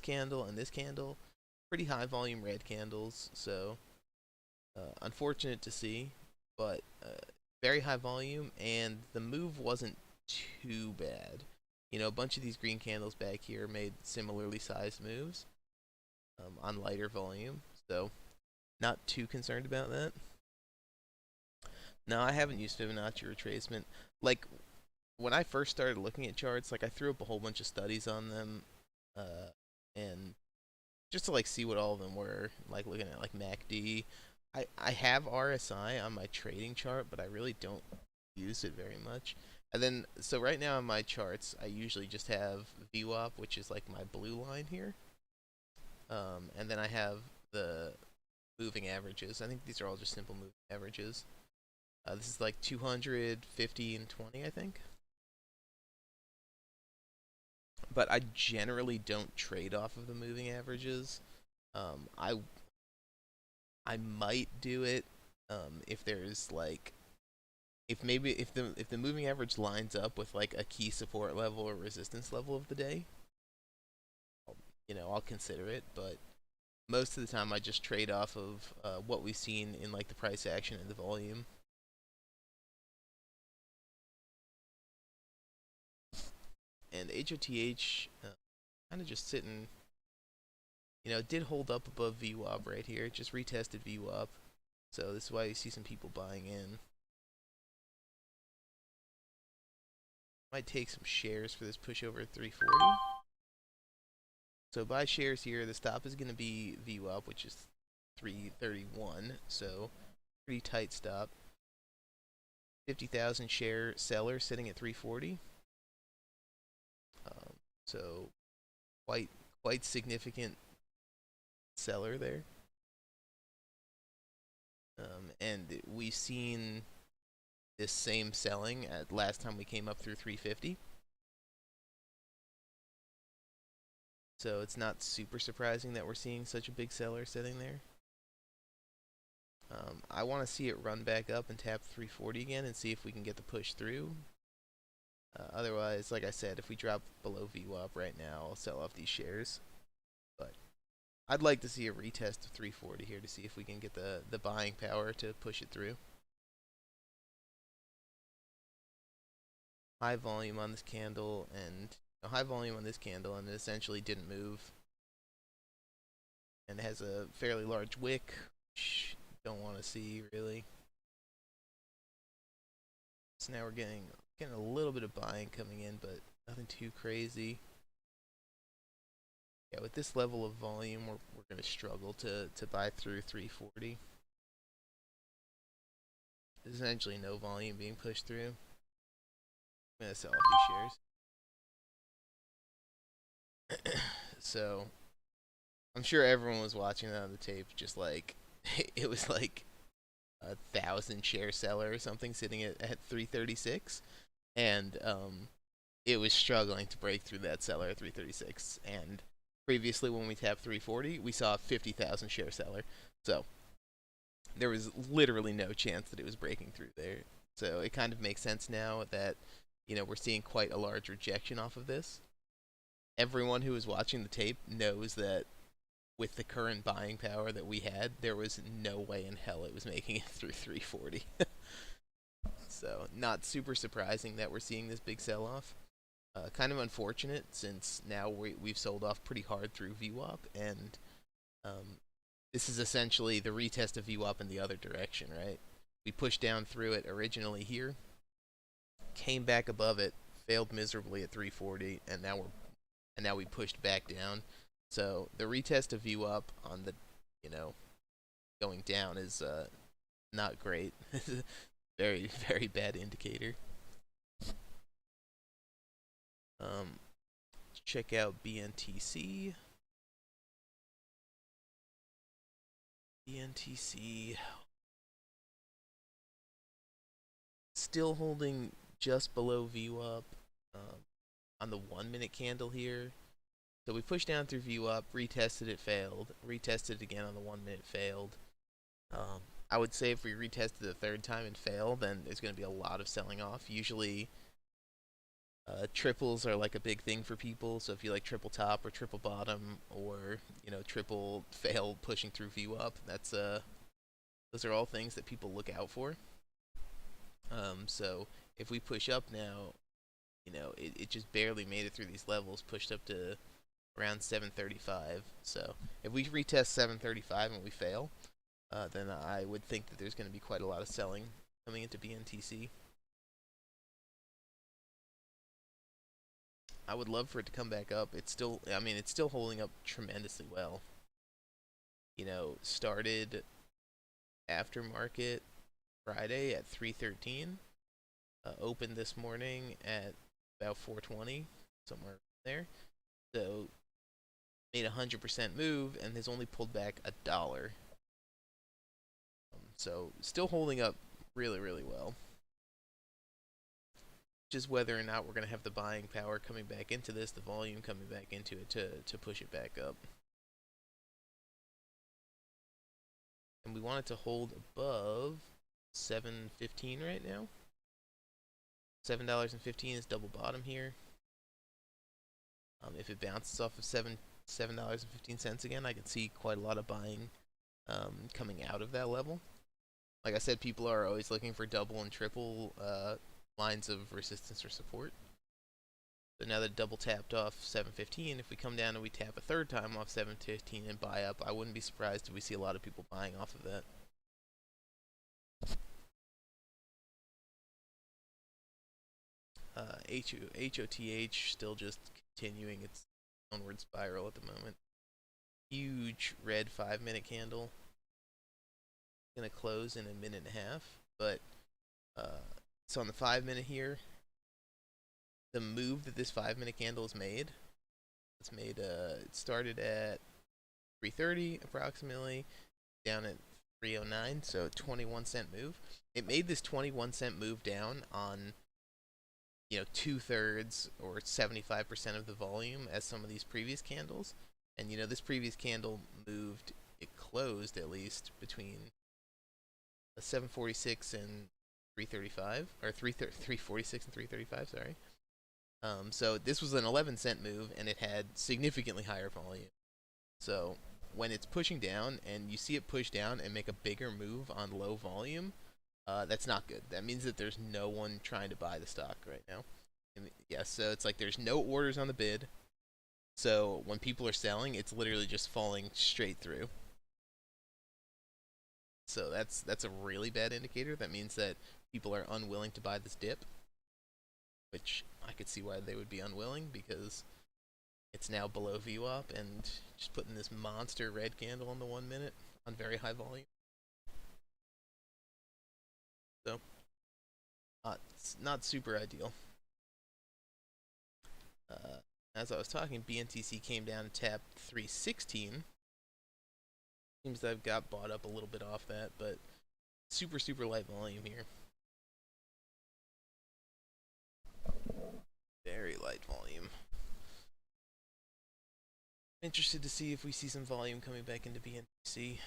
candle and this candle, pretty high volume red candles. So unfortunate to see, but very high volume, and the move wasn't too bad. A bunch of these green candles back here made similarly sized moves on lighter volume, so not too concerned about that. No, I haven't used Fibonacci retracement. Like when I first started looking at charts, like I threw up a whole bunch of studies on them, and just to like see what all of them were, like looking at like MACD. I have RSI on my trading chart, but I really don't use it very much. And then so right now on my charts, I usually just have VWAP, which is like my blue line here, and then I have the moving averages. I think these are all just simple moving averages. This is like 200, 50, and 20, I think. But I generally don't trade off of the moving averages. Um, I I might do it if there's like if the moving average lines up with like a key support level or resistance level of the day. I'll consider it. But most of the time, I just trade off of what we've seen in like the price action and the volume. And HOTH kind of just sitting. It did hold up above VWAP right here. It just retested VWAP. So this is why you see some people buying in. Might take some shares for this push over 340. So buy shares here. The stop is going to be VWAP, which is 331. So pretty tight stop. 50,000 share seller sitting at 340. So quite significant seller there. And we've seen this same selling at last time we came up through 350. So it's not super surprising that we're seeing such a big seller sitting there. I want to see it run back up and tap 340 again and see if we can get the push through. Otherwise, like I said, if we drop below VWAP right now, I'll sell off these shares. But I'd like to see a retest of 340 here to see if we can get the buying power to push it through. High volume on this candle and high volume on this candle, and it essentially didn't move. And it has a fairly large wick, which don't want to see really. So now we're getting a little bit of buying coming in, but nothing too crazy. Yeah, with this level of volume, we're going to struggle to buy through 340. There's essentially no volume being pushed through. I'm going to sell off these shares. So I'm sure everyone was watching that on the tape, just like it was like 1,000 share seller or something sitting at 336, and it was struggling to break through that seller at 336. And previously, when we tapped 340, we saw a 50,000 share seller. So there was literally no chance that it was breaking through there. So it kind of makes sense now that we're seeing quite a large rejection off of this. Everyone who was watching the tape knows that with the current buying power that we had, there was no way in hell it was making it through 340. So not super surprising that we're seeing this big sell-off. Kind of unfortunate since now we've sold off pretty hard through VWAP, and um, this is essentially the retest of VWAP in the other direction, right? We pushed down through it originally here, came back above it, failed miserably at 340, and now we pushed back down. So the retest of VWAP on the going down is not great. Very very bad indicator. Um, check out BNTC. BNTC still holding just below VWAP on the 1 minute candle here. So we pushed down through VWAP, retested it, failed, retested it again on the 1 minute, failed. I would say if we retested the third time and fail, then there's going to be a lot of selling off. Usually, triples are like a big thing for people. So if you like triple top or triple bottom or triple fail pushing through VWAP, those are all things that people look out for. So if we push up now, it just barely made it through these levels, pushed up to around 735. So if we retest 735 and we fail, then I would think that there's going to be quite a lot of selling coming into BNTC. I would love for it to come back up. It's still holding up tremendously well. Started after market Friday at 313, opened this morning at about 420, somewhere there. So made a 100% move and has only pulled back $1. So still holding up really really well. Just whether or not we're going to have the buying power coming back into this, the volume coming back into it to push it back up. And we want it to hold above 715 right now. $7.15 is double bottom here. If it bounces off of $7.15 again, I can see quite a lot of buying coming out of that level. Like I said, people are always looking for double and triple lines of resistance or support. So now that double tapped off 715, if we come down and we tap a third time off 715 and buy up, I wouldn't be surprised if we see a lot of people buying off of that. HOTH still just continuing its downward spiral at the moment. Huge red 5 minute candle. Gonna close in a minute and a half, but so on the 5 minute here, the move that this 5 minute candle has made, it started at 330 approximately, down at 309, so 21 cent move. It made this 21 cent move down on 2/3 or 75% of the volume as some of these previous candles. And this previous candle moved, it closed at least between 746 and 335, or 346 and 335, sorry. So this was an 11 cent move, and it had significantly higher volume. So when it's pushing down, and you see it push down and make a bigger move on low volume, that's not good. That means that there's no one trying to buy the stock right now. Yes, so it's like there's no orders on the bid. So when people are selling, it's literally just falling straight through. So that's a really bad indicator. That means that people are unwilling to buy this dip, which I could see why they would be unwilling, because it's now below VWAP and just putting this monster red candle on the 1 minute on very high volume. So it's not super ideal. As I was talking, BNTC came down and tapped 316. Seems that I've got bought up a little bit off that, but super, super light volume here. Very light volume. Interested to see if we see some volume coming back into BNTC.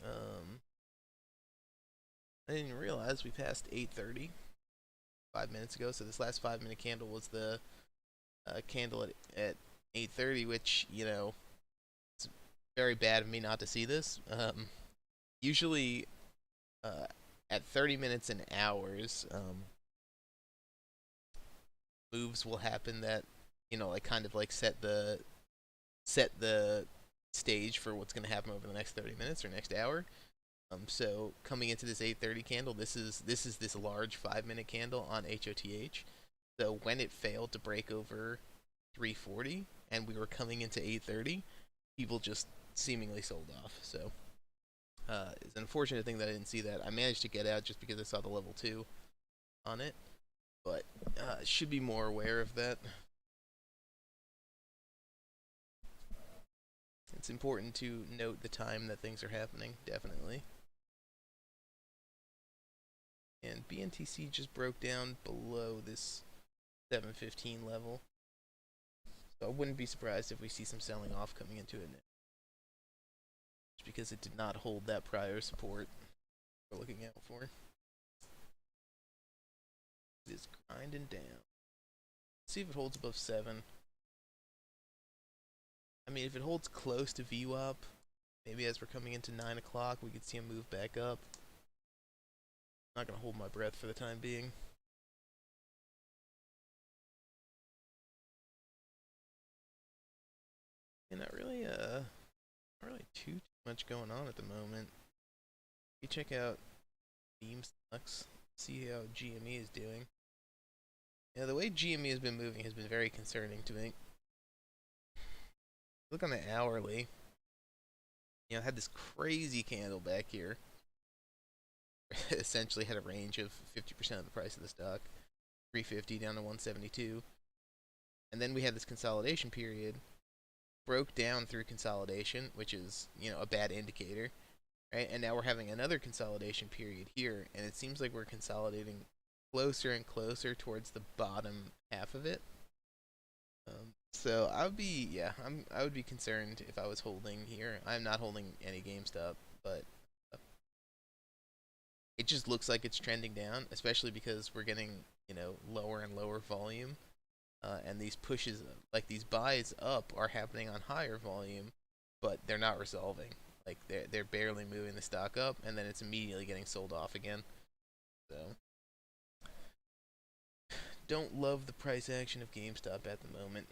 I didn't realize we passed 8:30 5 minutes ago, so this last 5 minute candle was the candle at 8:30, which, it's very bad of me not to see this. Usually, uh, at 30 minutes and hours, moves will happen that, like kind of like set the stage for what's going to happen over the next 30 minutes or next hour. So coming into this 8:30 candle, this large 5 minute candle on HOTH. So when it failed to break over 340 and we were coming into 8:30, people just seemingly sold off. So it's an unfortunate thing that I didn't see that. I managed to get out just because I saw the level 2 on it, but should be more aware of that. It's important to note the time that things are happening, definitely. And BNTC just broke down below this 715 level. So I wouldn't be surprised if we see some selling off coming into it now. Just because it did not hold that prior support we're looking out for. It is grinding down. Let's see if it holds above 7. I mean, if it holds close to VWAP, maybe as we're coming into 9 o'clock, we could see him move back up. I'm not going to hold my breath for the time being. And not really too much going on at the moment. You check out Beam Stocks, see how GME is doing. Yeah, the way GME has been moving has been very concerning to me. Look on the hourly. It had this crazy candle back here. Essentially had a range of 50% of the price of the stock, 350 down to 172. And then we had this consolidation period, broke down through consolidation, which is, a bad indicator, right? And now we're having another consolidation period here, and it seems like we're consolidating closer and closer towards the bottom half of it. So I would be concerned if I was holding here. I'm not holding any GameStop, but it just looks like it's trending down, especially because we're getting, lower and lower volume. And these pushes, like these buys up, are happening on higher volume, but they're not resolving. Like they're barely moving the stock up, and then it's immediately getting sold off again. So don't love the price action of GameStop at the moment.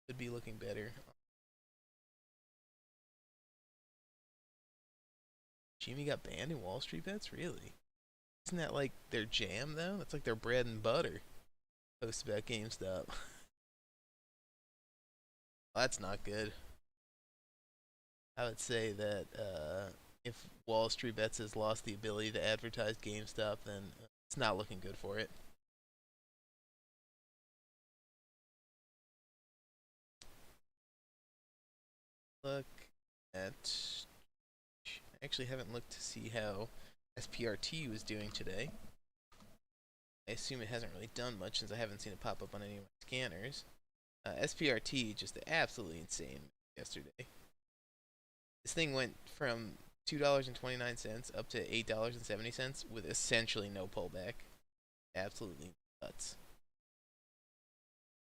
Could be looking better. Jimmy got banned in Wall Street bets, really? Isn't that like their jam though? That's like their bread and butter. Post about GameStop. Well, that's not good. I would say that if Wall Street Bets has lost the ability to advertise GameStop, then it's not looking good for it. Look at. I actually haven't looked to see how SPRT was doing today. I assume it hasn't really done much since I haven't seen it pop up on any of my scanners. SPRT just absolutely insane yesterday. This thing went from $2.29 up to $8.70 with essentially no pullback. Absolutely nuts.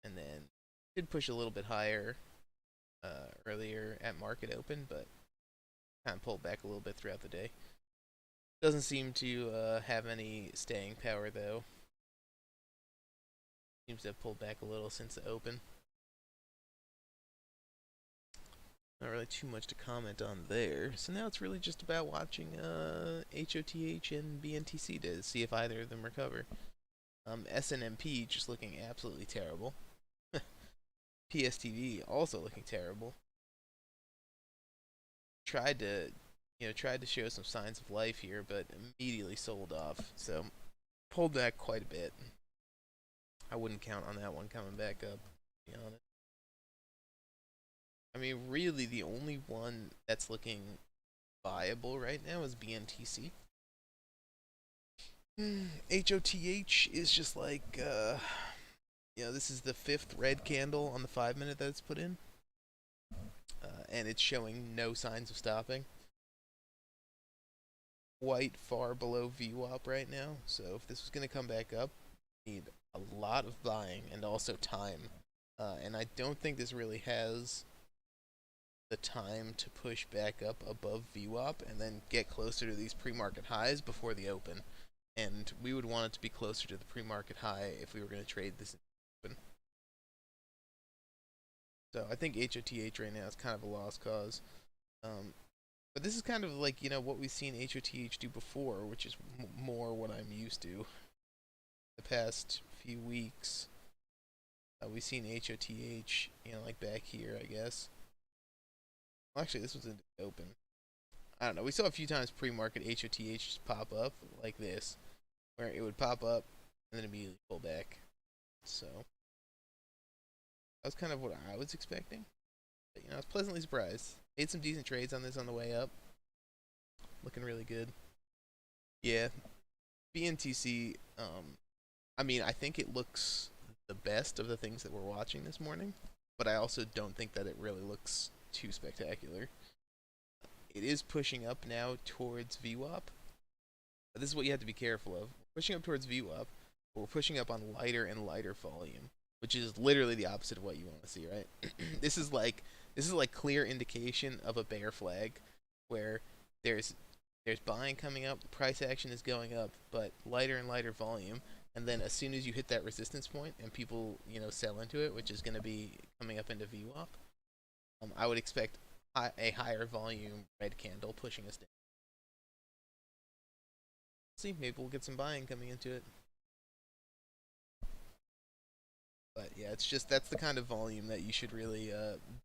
And then did push a little bit higher earlier at market open, but kind of pulled back a little bit throughout the day. Doesn't seem to have any staying power though. Seems to have pulled back a little since the open. Not really too much to comment on there. So now it's really just about watching HOTH and BNTC to see if either of them recover. SNMP just looking absolutely terrible. PSTV also looking terrible. Tried to show some signs of life here, but immediately sold off. So pulled back quite a bit. I wouldn't count on that one coming back up, to be honest. I mean, really, the only one that's looking viable right now is BNTC. HOTH is just like, this is the fifth red candle on the 5 minute that it's put in, and it's showing no signs of stopping. Quite far below VWAP right now, so if this was going to come back up, we need a lot of buying and also time. And I don't think this really has the time to push back up above VWAP and then get closer to these pre-market highs before the open. And we would want it to be closer to the pre-market high if we were going to trade this in the open. So I think HOTH right now is kind of a lost cause. But this is kind of like, what we've seen HOTH do before, which is more what I'm used to. The past few weeks, we've seen HOTH, like back here, I guess. Well, actually, this was in the open. I don't know. We saw a few times pre-market HOTH just pop up like this, where it would pop up and then immediately pull back. So that was kind of what I was expecting. But, I was pleasantly surprised. Made some decent trades on this on the way up. Looking really good. Yeah, BNTC. I think it looks the best of the things that we're watching this morning, but I also don't think that it really looks too spectacular. It is pushing up now towards VWAP. This is what you have to be careful of. We're pushing up towards VWAP, but we're pushing up on lighter and lighter volume, which is literally the opposite of what you want to see, right? This is like clear indication of a bear flag, where there's buying coming up, price action is going up, but lighter and lighter volume. And then as soon as you hit that resistance point and people, sell into it, which is going to be coming up into VWAP, I would expect a higher volume red candle pushing us down. See, maybe we'll get some buying coming into it. But yeah, that's the kind of volume that you should really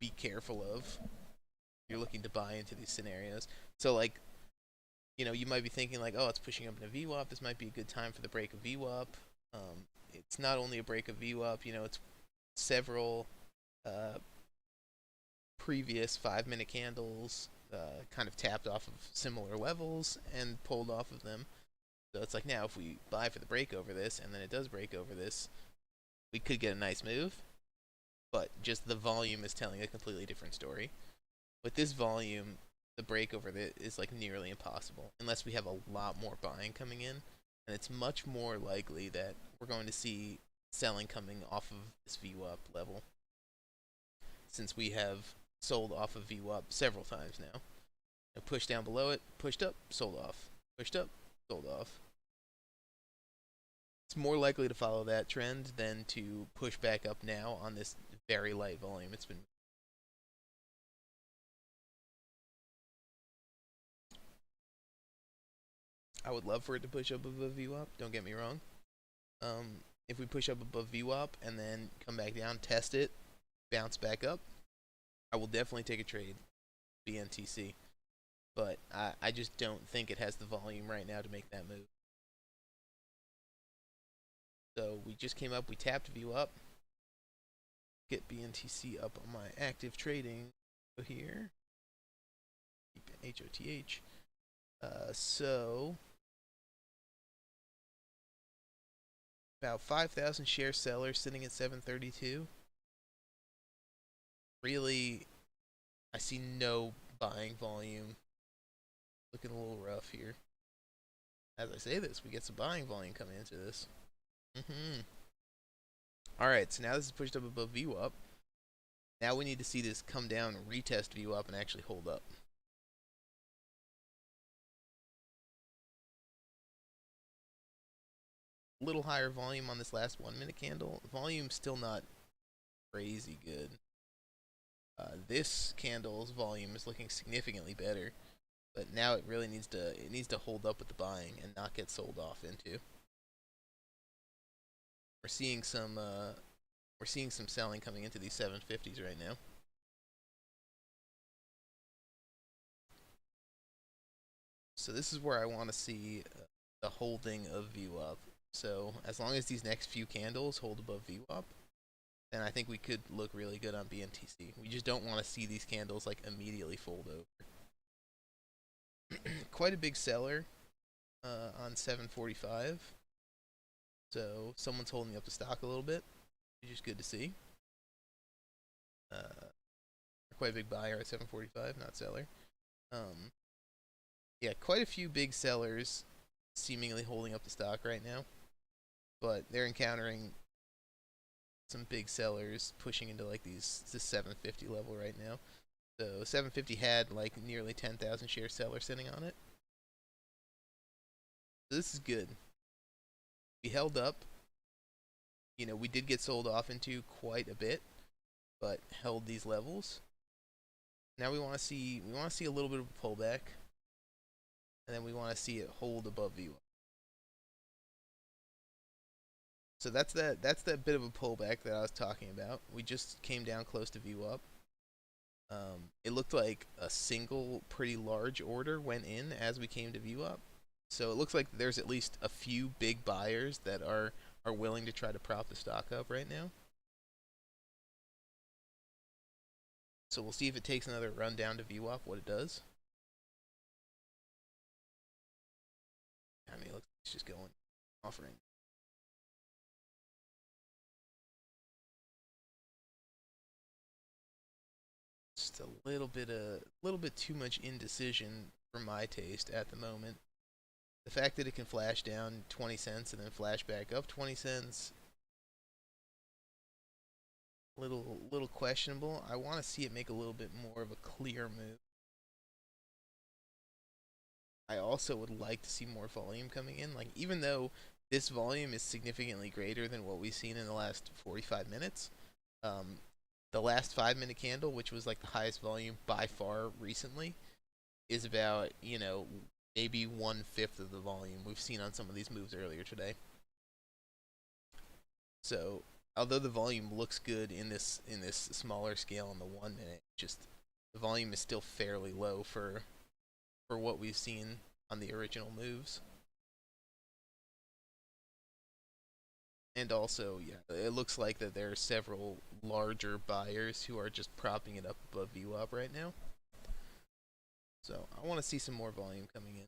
be careful of if you're looking to buy into these scenarios. So like, you might be thinking like, oh, it's pushing up into VWAP. This might be a good time for the break of VWAP. It's not only a break of VWAP. It's several previous 5 minute candles kind of tapped off of similar levels and pulled off of them. So it's like, now if we buy for the break over this and then it does break over this, we could get a nice move. But just the volume is telling a completely different story. With this volume, the break over it is like nearly impossible unless we have a lot more buying coming in, and it's much more likely that we're going to see selling coming off of this VWAP level, since we have sold off of VWAP several times now. Pushed down below it, pushed up, sold off, pushed up, sold off. It's more likely to follow that trend than to push back up now on this very light volume it's been. I would love for it to push up above VWAP, don't get me wrong. If we push up above VWAP and then come back down, test it, bounce back up, I will definitely take a trade, BNTC. But I just don't think it has the volume right now to make that move. So we just came up, we tapped VWAP. Get BNTC up on my active trading here. HOTH. So about 5,000 share sellers sitting at 732. Really, I see no buying volume. Looking a little rough here. As I say this, we get some buying volume coming into this. Alright, so now this is pushed up above VWAP. Now we need to see this come down, retest VWAP, and actually hold up. A little higher volume on this last 1 minute candle. Volume's still not crazy good. This candle's volume is looking significantly better, but now it really needs to hold up with the buying and not get sold off into. We're seeing some selling coming into these 750s right now. So this is where I want to see the holding of VWAP. So as long as these next few candles hold above VWAP, then I think we could look really good on BNTC. We just don't want to see these candles like immediately fold over. Quite a big seller on 745. So someone's holding up the stock a little bit, which is good to see. Uh, Quite a big buyer at 745, not seller. Um, yeah, quite a few big sellers seemingly holding up the stock right now, but they're encountering some big sellers pushing into like this 750 level right now. So 750 had like nearly 10,000 share seller sitting on it. So this is good. We held up. We did get sold off into quite a bit, but held these levels. Now we want to see a little bit of a pullback, and then we want to see it hold above VWAP. So that's that bit of a pullback that I was talking about. We just came down close to VWAP. It looked like a single pretty large order went in as we came to VWAP. So it looks like there's at least a few big buyers that are willing to try to prop the stock up right now. So we'll see if it takes another run down to VWAP, what it does. I mean, it looks like it's just going offering. Just a little bit too much indecision for my taste at the moment. The fact that it can flash down 20 cents and then flash back up 20 cents, little questionable. I want to see it make a little bit more of a clear move. I also would like to see more volume coming in. Like, even though this volume is significantly greater than what we've seen in the last 45 minutes, um, the last 5 minute candle, which was like the highest volume by far recently, is about, maybe 1/5 of the volume we've seen on some of these moves earlier today. So, although the volume looks good in this smaller scale on the 1 minute, just the volume is still fairly low for what we've seen on the original moves. And also, yeah, it looks like that there are several larger buyers who are just propping it up above VWAP right now. So I want to see some more volume coming in.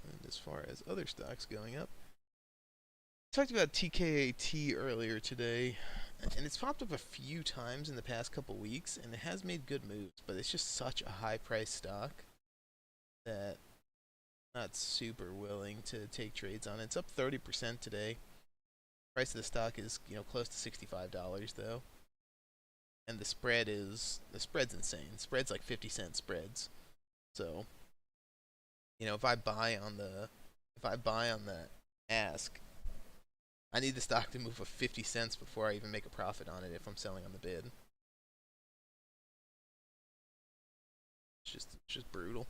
And as far as other stocks going up, talked about TKAT earlier today, and it's popped up a few times in the past couple weeks, and it has made good moves, but it's just such a high price stock that I'm not super willing to take trades on it. It's up 30% today. Price of the stock is close to $65 though, and the spread's insane. The spread's like 50-cent spreads. So if I buy on the ask, I need the stock to move a 50 cents before I even make a profit on it if I'm selling on the bid. It's just brutal.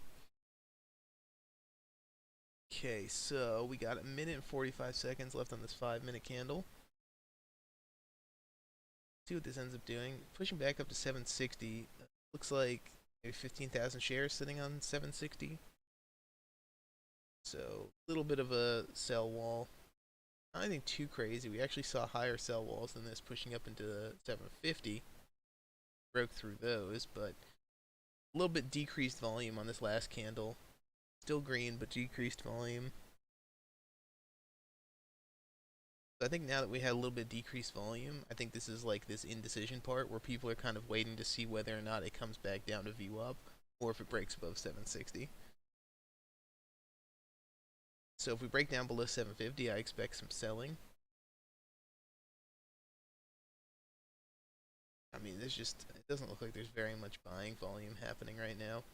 Okay, so we got a minute and 45 seconds left on this 5 minute candle. See what this ends up doing. Pushing back up to 760. Looks like maybe 15,000 shares sitting on 760. So a little bit of a sell wall. Not anything too crazy. We actually saw higher sell walls than this, pushing up into 750. Broke through those, but a little bit decreased volume on this last candle. Still green, but decreased volume. So I think now that we had a little bit decreased volume, I think this is like this indecision part where people are kind of waiting to see whether or not it comes back down to VWAP or if it breaks above 760. So if we break down below 750, I expect some selling. I mean, it doesn't look like there's very much buying volume happening right now.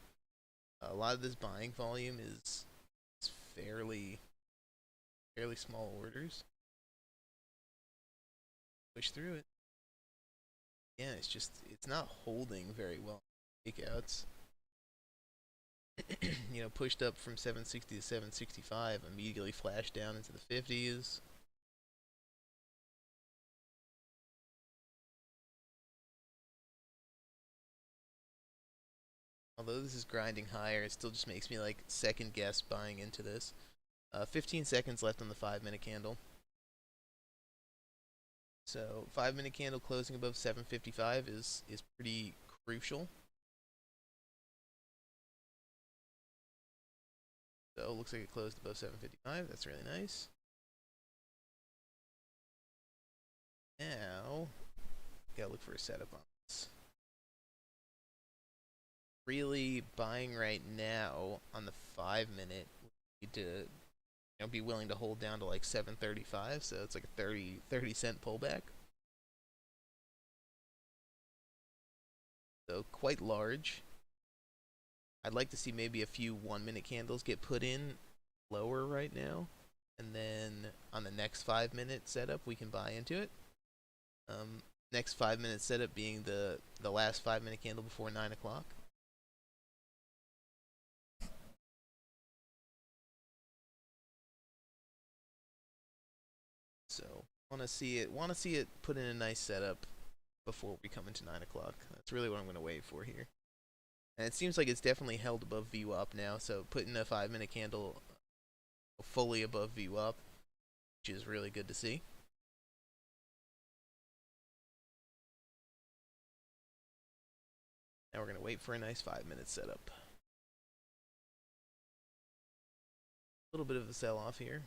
A lot of this buying volume is fairly small orders. Push through it. Yeah, it's not holding very well. Takeouts. Pushed up from 760 to 765, immediately flashed down into the 50s. Although this is grinding higher, it still just makes me like second guess buying into this. 15 seconds left on the 5 minute candle. So 5 minute candle closing above 755 is pretty crucial. So it looks like it closed above 755. That's really nice. Now, gotta look for a setup on this. Really buying right now on the 5 minute. We need to be willing to hold down to like 735, so it's like a 30 cent pullback. So quite large. I'd like to see maybe a few 1 minute candles get put in lower right now, and then on the next 5 minute setup we can buy into it. Next 5 minute setup being the last 5 minute candle before 9 o'clock. So want to see it put in a nice setup before we come into 9 o'clock. That's really what I'm going to wait for here. And it seems like it's definitely held above VWAP now. So putting a 5 minute candle fully above VWAP, which is really good to see. Now we're going to wait for a nice 5 minute setup. A little bit of a sell off here.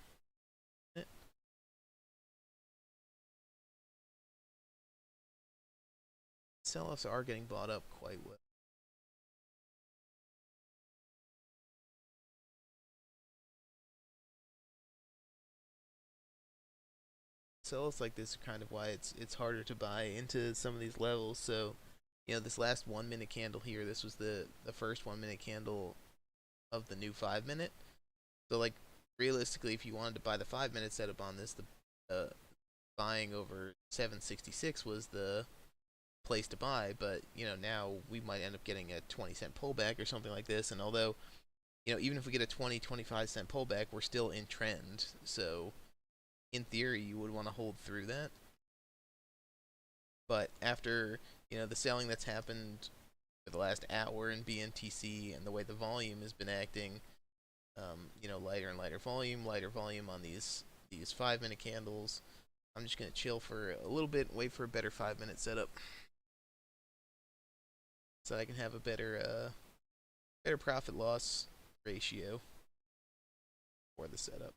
Sell offs are getting bought up quite well. Sell-offs like this are kind of why it's harder to buy into some of these levels. So, this last 1 minute candle here, this was the first 1 minute candle of the new 5 minute. So, like, realistically, if you wanted to buy the 5 minute setup on this, the buying over 766 was the place to buy. But now we might end up getting a 20 cent pullback or something like this. And although even if we get a 25 cent pullback, we're still in trend. So in theory, you would want to hold through that. But after the selling that's happened for the last hour in BNTC and the way the volume has been acting, lighter and lighter volume on these 5 minute candles. I'm just gonna chill for a little bit, wait for a better 5 minute setup, so I can have a better profit loss ratio for the setup.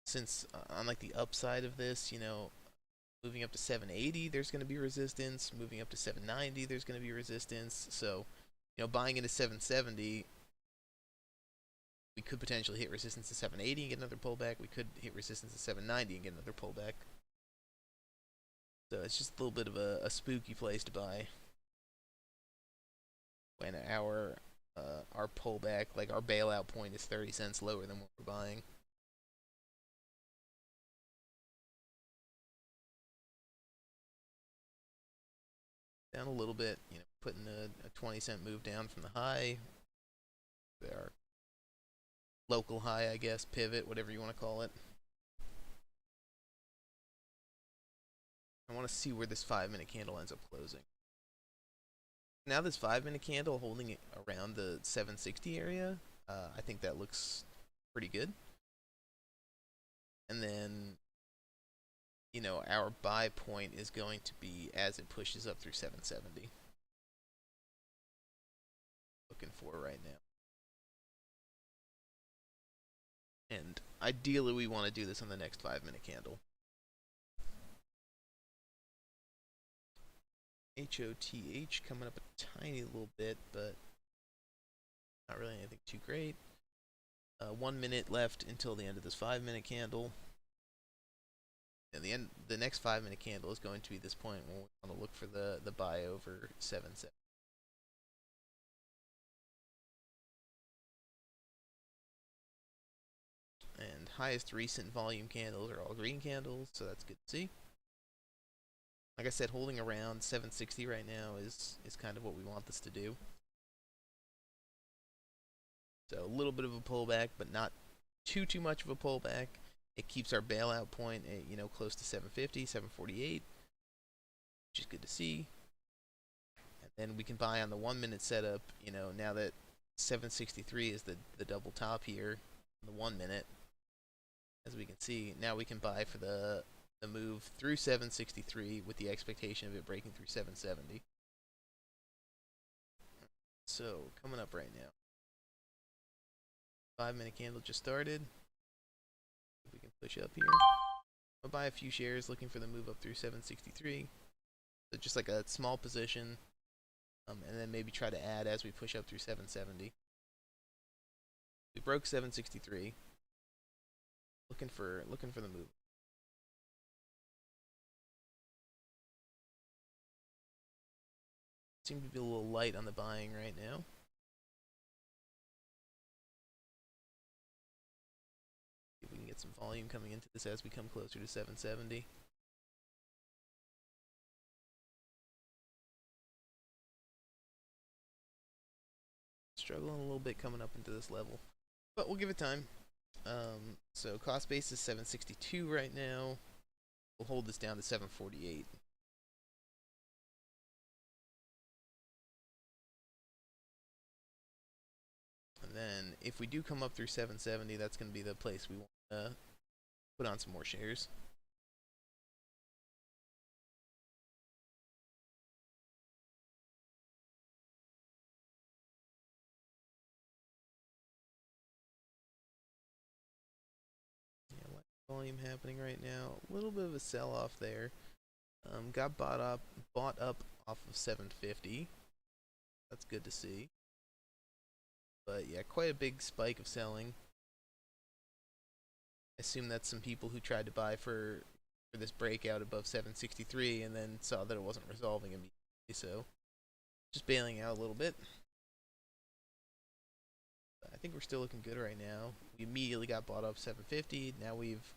Since on like the upside of this, moving up to 780, there's going to be resistance. Moving up to 790, there's going to be resistance. So, buying into 770, we could potentially hit resistance to 780 and get another pullback. We could hit resistance to 790 and get another pullback. So it's just a little bit of a spooky place to buy when our pullback, like our bailout point, is 30 cents lower than what we're buying. Down a little bit, putting a 20 cent move down from the high. Our local high, I guess, pivot, whatever you want to call it. I want to see where this 5 minute candle ends up closing. Now this 5 minute candle holding it around the 760 area, I think that looks pretty good. And then, our buy point is going to be as it pushes up through 770. Looking for right now. And ideally we want to do this on the next 5 minute candle. HOTH coming up a tiny little bit, but not really anything too great. 1 minute left until the end of this 5 minute candle. And the next 5 minute candle is going to be this point when we want to look for the buy over 770. And highest recent volume candles are all green candles, so that's good to see. Like I said, holding around 760 right now is kind of what we want this to do. So a little bit of a pullback, but not too much of a pullback. It keeps our bailout point at, close to 750, 748, which is good to see. And then we can buy on the 1 minute setup, now that 763 is the double top here, the 1 minute. As we can see, now we can buy for the move through 763 with the expectation of it breaking through 770. So coming up right now, 5-minute candle just started. If we can push up here, I'll buy a few shares looking for the move up through 763. So just like a small position, and then maybe try to add as we push up through 770. We broke 763. Looking for the move. Seem to be a little light on the buying right now. See if we can get some volume coming into this as we come closer to 770. Struggling a little bit coming up into this level, but we'll give it time. So cost base is 762 right now. We'll hold this down to 748. And then if we do come up through 770, that's going to be the place we want to put on some more shares. Yeah, volume happening right now. A little bit of a sell-off there. Got bought up off of 750. That's good to see. But yeah, quite a big spike of selling. I assume that's some people who tried to buy for this breakout above 763 and then saw that it wasn't resolving immediately, so just bailing out a little bit. But I think we're still looking good right now. We immediately got bought up 750. Now we've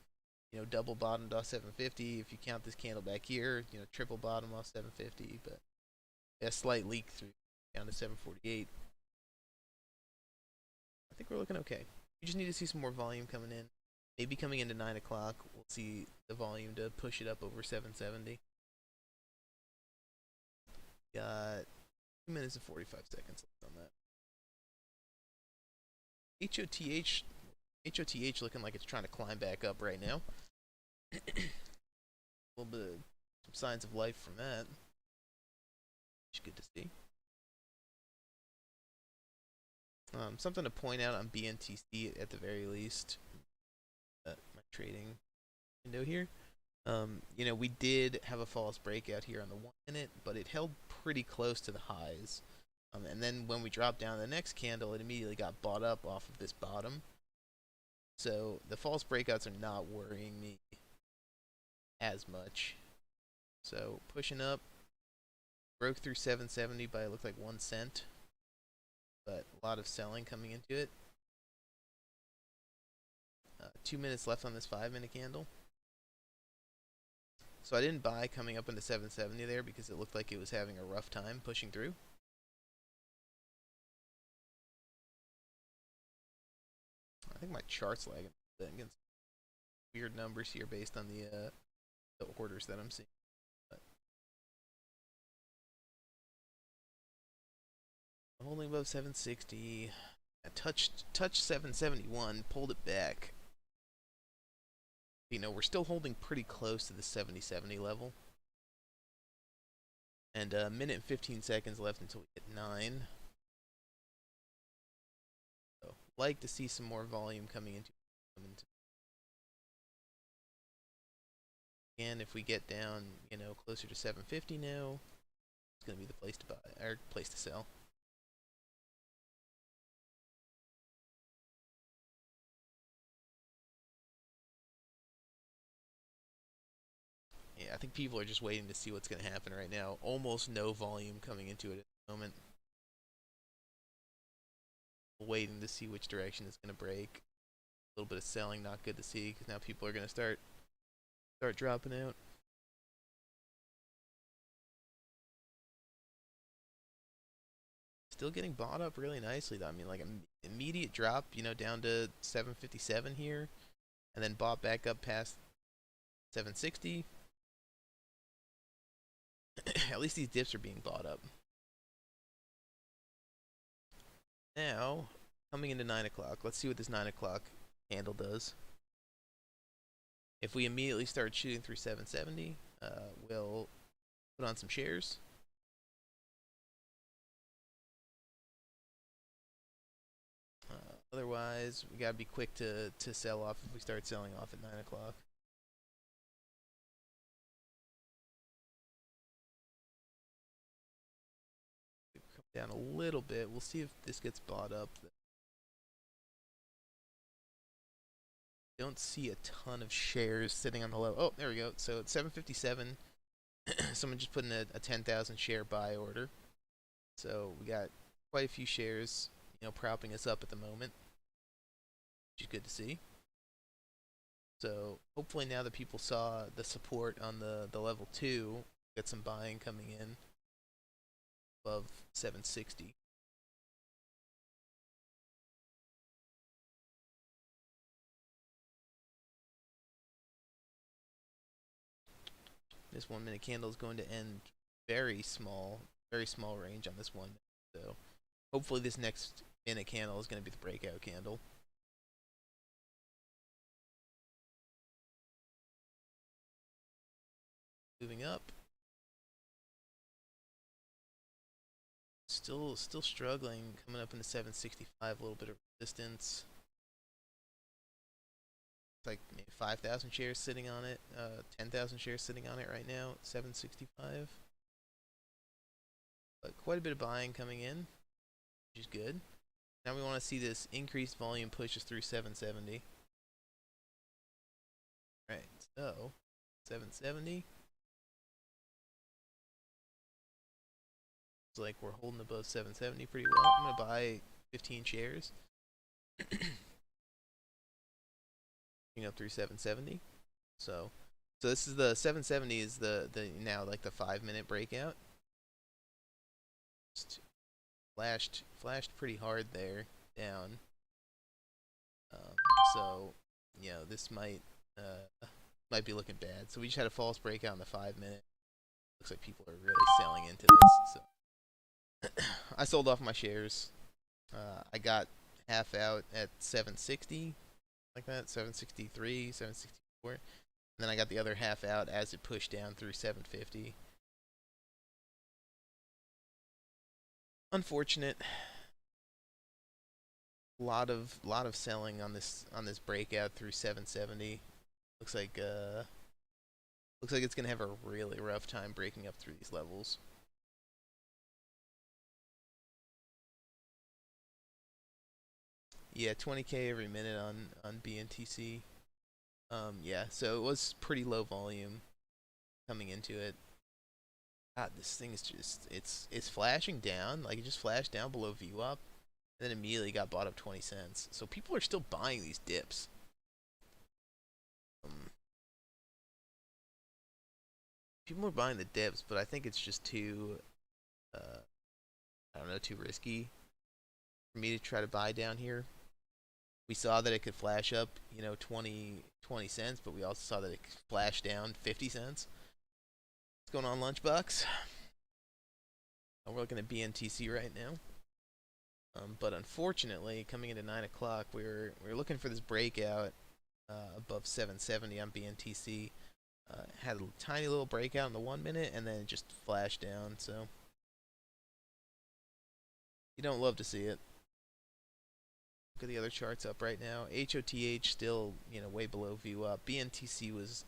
double bottomed off 750. If you count this candle back here, triple bottom off 750. But a slight leak through down to 748. I think we're looking okay. We just need to see some more volume coming in. Maybe coming into 9 o'clock, we'll see the volume to push it up over 770. Got 2 minutes and 45 seconds left on that. HOTH looking like it's trying to climb back up right now. A little bit of some signs of life from that. Which is good to see. Something to point out on BNTC at the very least. My trading window here. We did have a false breakout here on the 1 minute, but it held pretty close to the highs. And then when we dropped down the next candle, it immediately got bought up off of this bottom. So the false breakouts are not worrying me as much. So pushing up, broke through 770 by it looked like 1 cent, but a lot of selling coming into it. 2 minutes left on this 5-minute candle. So I didn't buy coming up into 770 there because it looked like it was having a rough time pushing through. I think my chart's lagging against weird numbers here based on the orders that I'm seeing. But holding above 760. I touched 771, pulled it back. We're still holding pretty close to the 70-70 level. And a minute and 15 seconds left until we hit 9. So, like to see some more volume coming into. And if we get down, closer to 750 now, it's going to be the place to buy, or place to sell. Yeah, I think people are just waiting to see what's going to happen right now. Almost no volume coming into it at the moment. Waiting to see which direction it's going to break. A little bit of selling, not good to see, because now people are going to start dropping out. Still getting bought up really nicely, though. I mean, like an immediate drop, down to 757 here, and then bought back up past 760. At least these dips are being bought up. Now, coming into 9 o'clock, let's see what this 9 o'clock candle does. If we immediately start shooting through 770, we'll put on some shares. Otherwise, we gotta be quick to sell off if we start selling off at 9 o'clock. Come down a little bit. We'll see if this gets bought up. Don't see a ton of shares sitting on the low. Oh, there we go. So it's 757. Someone just put in a 10,000 share buy order. So we got quite a few shares, propping us up at the moment, which is good to see. So hopefully now that people saw the support on the level 2, get some buying coming in above 760. This 1 minute candle is going to end very small range on this 1 minute. So hopefully this next minute candle is going to be the breakout candle. Moving up. Still struggling, coming up into 765, a little bit of resistance. It's like maybe 5,000 shares sitting on it, 10,000 shares sitting on it right now, 765. But quite a bit of buying coming in, which is good. Now we want to see this increased volume push us through 770. Right, so 770. It's like we're holding above 770 pretty well. I'm gonna buy 15 shares. Up through 770. So this is the 770 is the now like the 5 minute breakout. Just flashed pretty hard there down. So this might be looking bad. So we just had a false breakout in the 5 minute. Looks like people are really selling into this. So I sold off my shares. I got half out at 760, like that, 763, 764. And then I got the other half out as it pushed down through 750. Unfortunate. Lot of selling on this breakout through 770. Looks like it's gonna have a really rough time breaking up through these levels. Yeah, 20K every minute on BNTC. Yeah, so it was pretty low volume coming into it. God, this thing is just it's flashing down. Like it just flashed down below VWAP, and then immediately got bought up 20 cents. So people are still buying these dips. People are buying the dips, but I think it's just too, I don't know, too risky for me to try to buy down here. We saw that it could flash up, 20 cents, but we also saw that it could flash down 50 cents. What's going on, Lunchbox? We're looking at BNTC right now. But unfortunately, coming into 9 o'clock, we were looking for this breakout above 770 on BNTC. Had a tiny little breakout in the 1 minute, and then it just flashed down. So you don't love to see it. Look at the other charts up right now. HOTH still, way below VWAP. BNTC was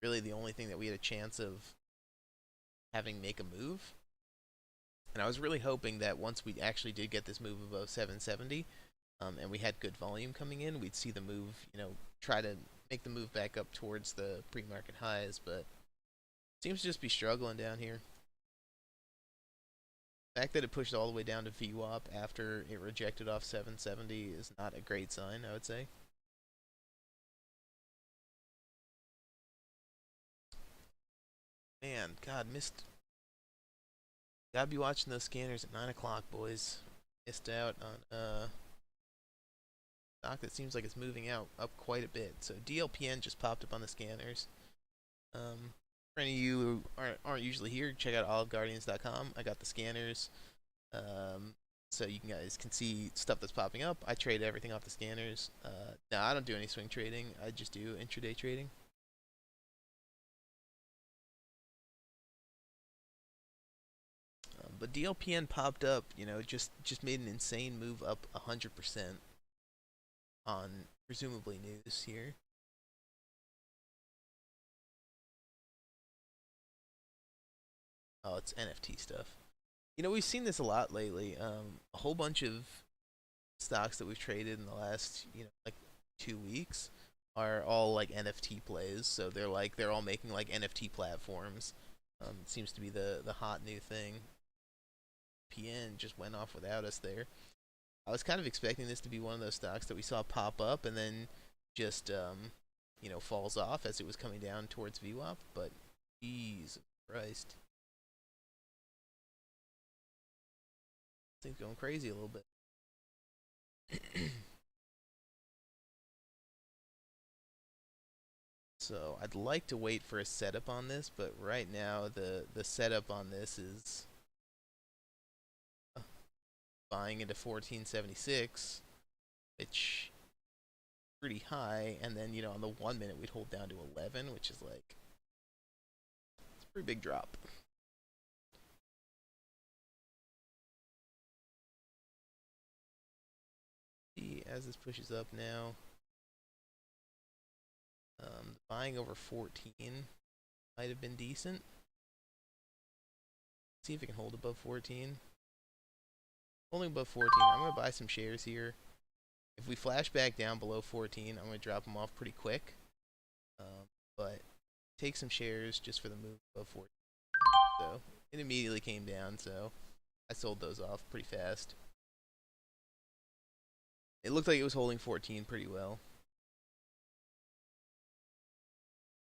really the only thing that we had a chance of having make a move. And I was really hoping that once we actually did get this move above 770, and we had good volume coming in, we'd see the move, try to make the move back up towards the pre-market highs, but seems to just be struggling down here. The fact that it pushed all the way down to VWAP after it rejected off 770 is not a great sign, I would say. Man, God, gotta be watching those scanners at 9 o'clock, boys. Missed out on stock that seems like it's moving out up quite a bit. So DLPN just popped up on the scanners. For any of you who aren't usually here, check out oliveguardians.com. I got the scanners, so you guys can see stuff that's popping up. I trade everything off the scanners. Now I don't do any swing trading. I just do intraday trading. But DLPN popped up, just made an insane move up 100% on presumably news here. Oh, it's NFT stuff. We've seen this a lot lately. A whole bunch of stocks that we've traded in the last, like 2 weeks are all like NFT plays. So they're all making like NFT platforms. It seems to be the hot new thing. PN just went off without us there. I was kind of expecting this to be one of those stocks that we saw pop up and then just falls off as it was coming down towards VWAP. But jeez Christ, things going crazy a little bit. So I'd like to wait for a setup on this, but right now the setup on this is buying into 1476, which is pretty high, and then on the 1 minute we'd hold down to 11, which is like it's a pretty big drop. See, as this pushes up now, buying over 14 might have been decent. See if it can hold above 14. Holding above 14, I'm going to buy some shares here. If we flash back down below 14, I'm going to drop them off pretty quick. But take some shares just for the move above 14. So it immediately came down, so I sold those off pretty fast. It looked like it was holding 14 pretty well.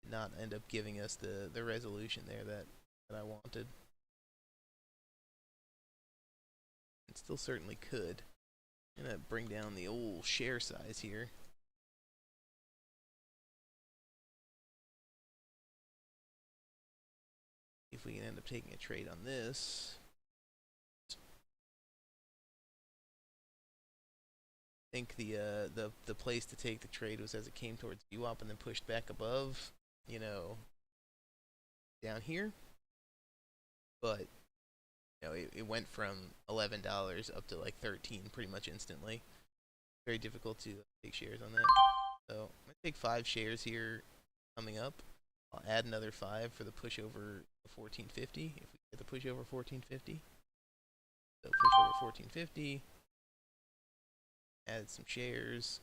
Did not end up giving us the resolution there that I wanted. It still certainly could. I'm going to bring down the old share size here. If we can end up taking a trade on this. I think the place to take the trade was as it came towards VWAP and then pushed back above, down here. But it went from $11 up to like 13 pretty much instantly. Very difficult to take shares on that. So I'm gonna take 5 shares here coming up. I'll add another 5 for the push over 1450 if we get the push over 1450. So push over 1450. Added some shares,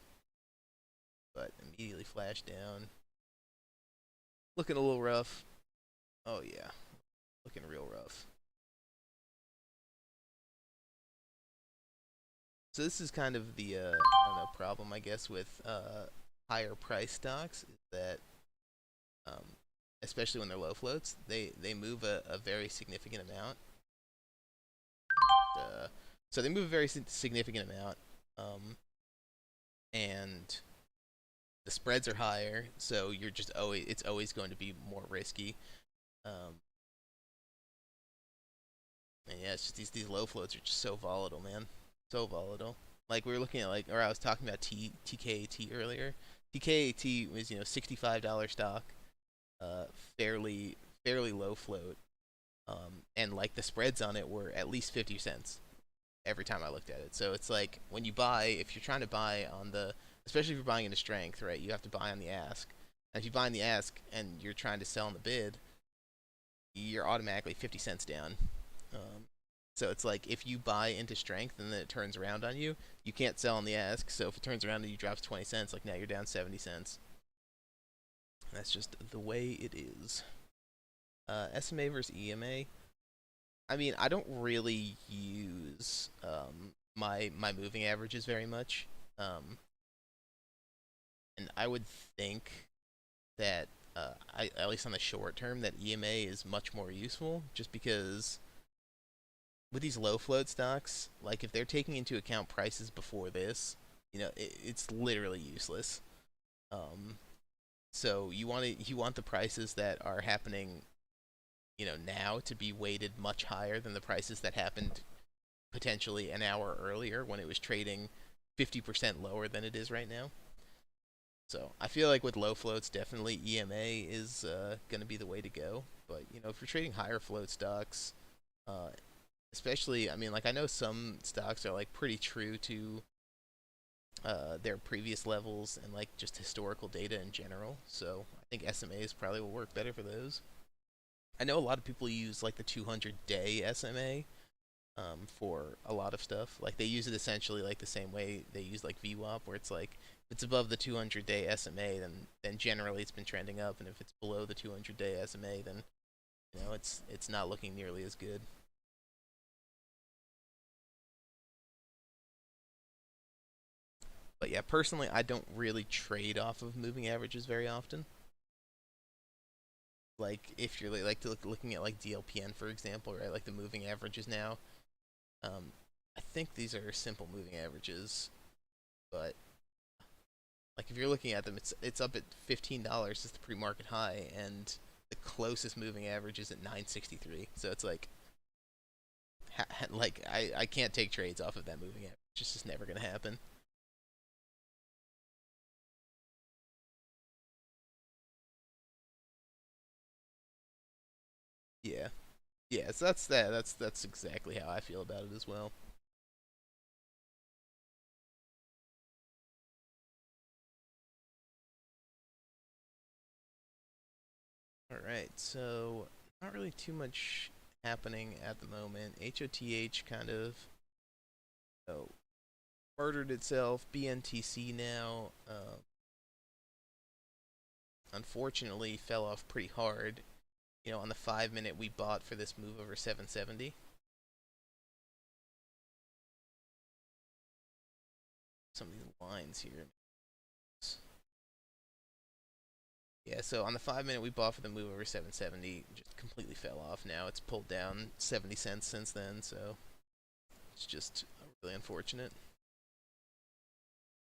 but immediately flashed down. Looking a little rough. Oh yeah, looking real rough. So this is kind of the I don't know, problem I guess with higher price stocks is that um, especially when they're low floats, they move a very significant amount. So they move a very significant amount, and the spreads are higher, so you're just always it's always going to be more risky. Um, and yeah, it's just these low floats are just so volatile, man, so volatile. Like we were looking at or I was talking about TKAT earlier. TKAT was $65 stock, uh, fairly low float, and like the spreads on it were at least 50 cents every time I looked at it. So it's like when you buy, if you're trying to buy on especially if you're buying into strength, right? You have to buy on the ask. And if you buy on the ask and you're trying to sell on the bid, you're automatically 50 cents down. Um, so it's like if you buy into strength and then it turns around on you, you can't sell on the ask. So if it turns around and you drops 20 cents, like now you're down 70 cents. That's just the way it is. SMA versus EMA. I mean, I don't really use my moving averages very much, and I would think that at least on the short term that EMA is much more useful, just because with these low float stocks, like if they're taking into account prices before this, it's literally useless. Um, so you want the prices that are happening, now to be weighted much higher than the prices that happened potentially an hour earlier when it was trading 50% lower than it is right now. So I feel like with low floats, definitely EMA is going to be the way to go. But if you're trading higher float stocks, uh, Especially, I mean, like I know some stocks are like pretty true to their previous levels and like just historical data in general. So I think SMAs probably will work better for those. I know a lot of people use like the 200-day SMA for a lot of stuff. Like they use it essentially like the same way they use like VWAP, where it's like if it's above the 200-day SMA, then generally it's been trending up, and if it's below the 200-day SMA, then it's not looking nearly as good. But yeah, personally, I don't really trade off of moving averages very often. Like if you're like looking at like DLPN for example, right? Like the moving averages now. Um, I think these are simple moving averages, but like if you're looking at them, it's up at $15 is the pre-market high, and the closest moving average is at 963. So it's like like I can't take trades off of that moving average. It's just never gonna happen. Yeah, yeah. So that's that. That's exactly how I feel about it as well. All right, so not really too much happening at the moment. HOTH kind of oh, murdered itself. BNTC now, unfortunately, fell off pretty hard. On the 5 minute we bought for this move over 770. Some of these lines here. Yeah, so on the 5 minute we bought for the move over 770, just completely fell off. Now it's pulled down 70 cents since then, so it's just really unfortunate.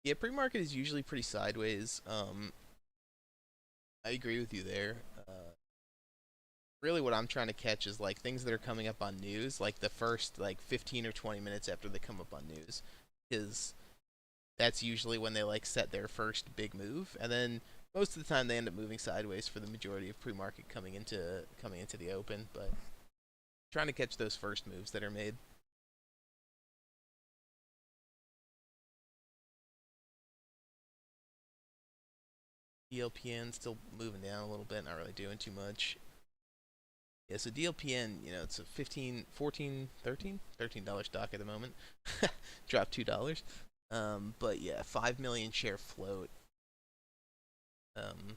Yeah, pre-market is usually pretty sideways. I agree with you there. Really, what I'm trying to catch is like things that are coming up on news, like the first like 15 or 20 minutes after they come up on news, is that's usually when they like set their first big move, and then most of the time they end up moving sideways for the majority of pre-market coming into the open. But trying to catch those first moves that are made. DLPN still moving down a little bit, not really doing too much. Yeah, so DLPN, it's a 15, 14, 13, $13 stock at the moment. Dropped $2. But yeah, 5 million share float. Um,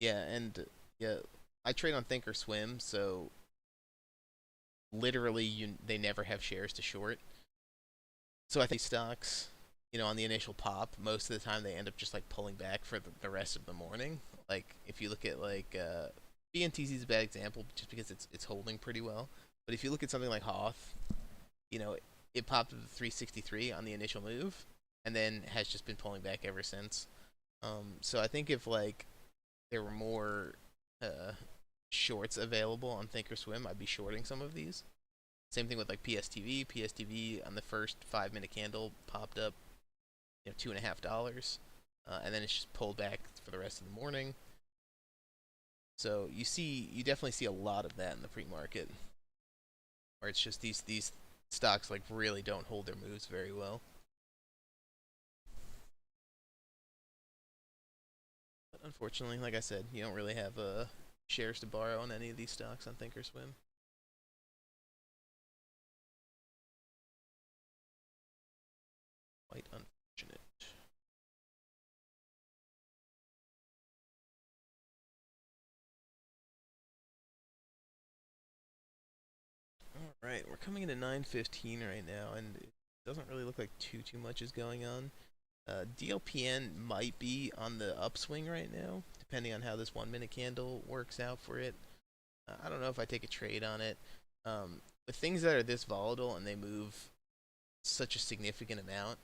yeah, and yeah, I trade on Thinkorswim, so literally they never have shares to short. So I think stocks, on the initial pop, most of the time they end up just like pulling back for the rest of the morning. Like if you look at like BNTZ is a bad example just because it's holding pretty well. But if you look at something like Hoth, you know, it popped to the 363 on the initial move, and then has just been pulling back ever since. So I think if like there were more uh, shorts available on Thinkorswim, I'd be shorting some of these. Same thing with like PSTV. PSTV on the first 5 minute candle popped up, $2.50, and then it's just pulled back for the rest of the morning. So you definitely see a lot of that in the pre-market, where it's just these stocks like really don't hold their moves very well. But unfortunately, like I said, you don't really have shares to borrow on any of these stocks on Thinkorswim. Quite unfortunate. All right, we're coming into 9:15 right now, and it doesn't really look like too much is going on. DLPN might be on the upswing right now, depending on how this 1 minute candle works out for it. I don't know if I take a trade on it. With things that are this volatile and they move such a significant amount,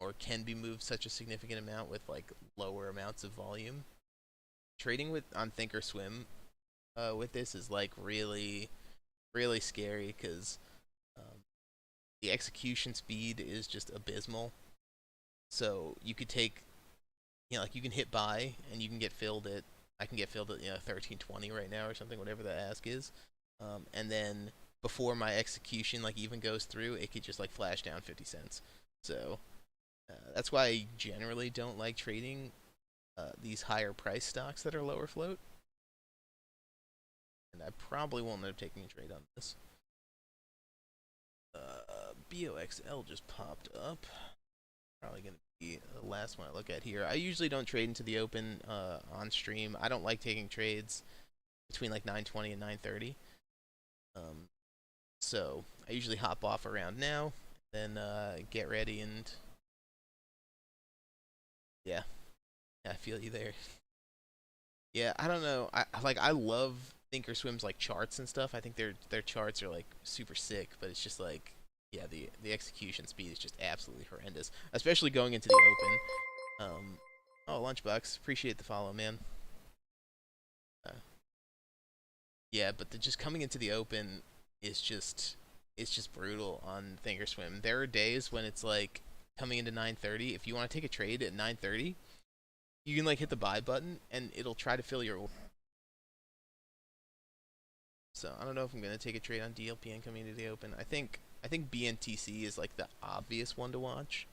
or can be moved such a significant amount with like lower amounts of volume, trading with on Thinkorswim with this is like really scary because um, the execution speed is just abysmal. So you could take, like you can hit buy and you can get filled at, I can get filled at 1320 right now or something, whatever the ask is, and then before my execution like even goes through, it could just like flash down 50 cents. So that's why I generally don't like trading these higher price stocks that are lower float. And I probably won't end up taking a trade on this. BOXL just popped up. Probably going to be the last one I look at here. I usually don't trade into the open on stream. I don't like taking trades between like 9:20 and 9:30. So I usually hop off around now, then get ready and yeah, I feel you there. Yeah, I don't know. I love Thinkorswim's like charts and stuff. I think their charts are like super sick, but it's just like yeah, the execution speed is just absolutely horrendous, especially going into the open. Oh, Lunchbox, appreciate the follow, man. Uh, yeah, but just coming into the open is just it's just brutal on Thinkorswim. There are days when it's like coming into 9:30. If you want to take a trade at 9:30, you can like hit the buy button and it'll try to fill your. So I don't know if I'm gonna take a trade on DLPN coming into the open. I think BNTC is like the obvious one to watch,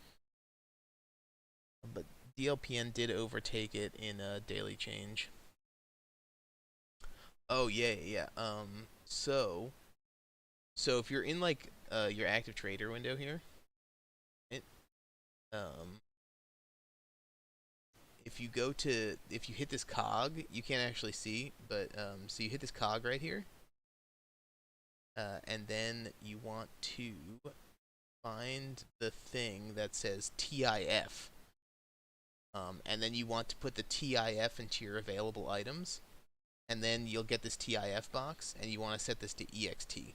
but DLPN did overtake it in a daily change. Oh yeah, yeah. So if you're in like your active trader window here, it um if you hit this cog, you can't actually see, but so you hit this cog right here, and then you want to find the thing that says TIF, and then you want to put the TIF into your available items, and then you'll get this TIF box, and you want to set this to EXT,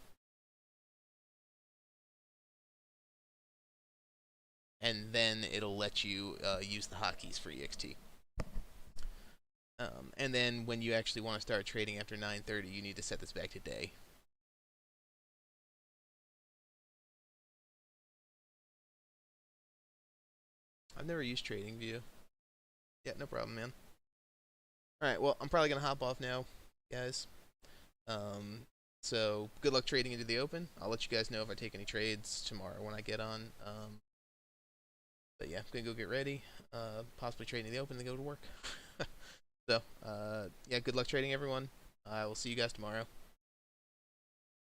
and then it'll let you use the hotkeys for EXT. And then when you actually want to start trading after 9:30, you need to set this back to day. I've never used TradingView. Yeah, no problem, man. All right, well, I'm probably gonna hop off now, guys. Um, so good luck trading into the open. I'll let you guys know if I take any trades tomorrow when I get on. But yeah, I'm gonna go get ready. Possibly trade into the open and then go to work. So yeah, good luck trading, everyone. I will see you guys tomorrow.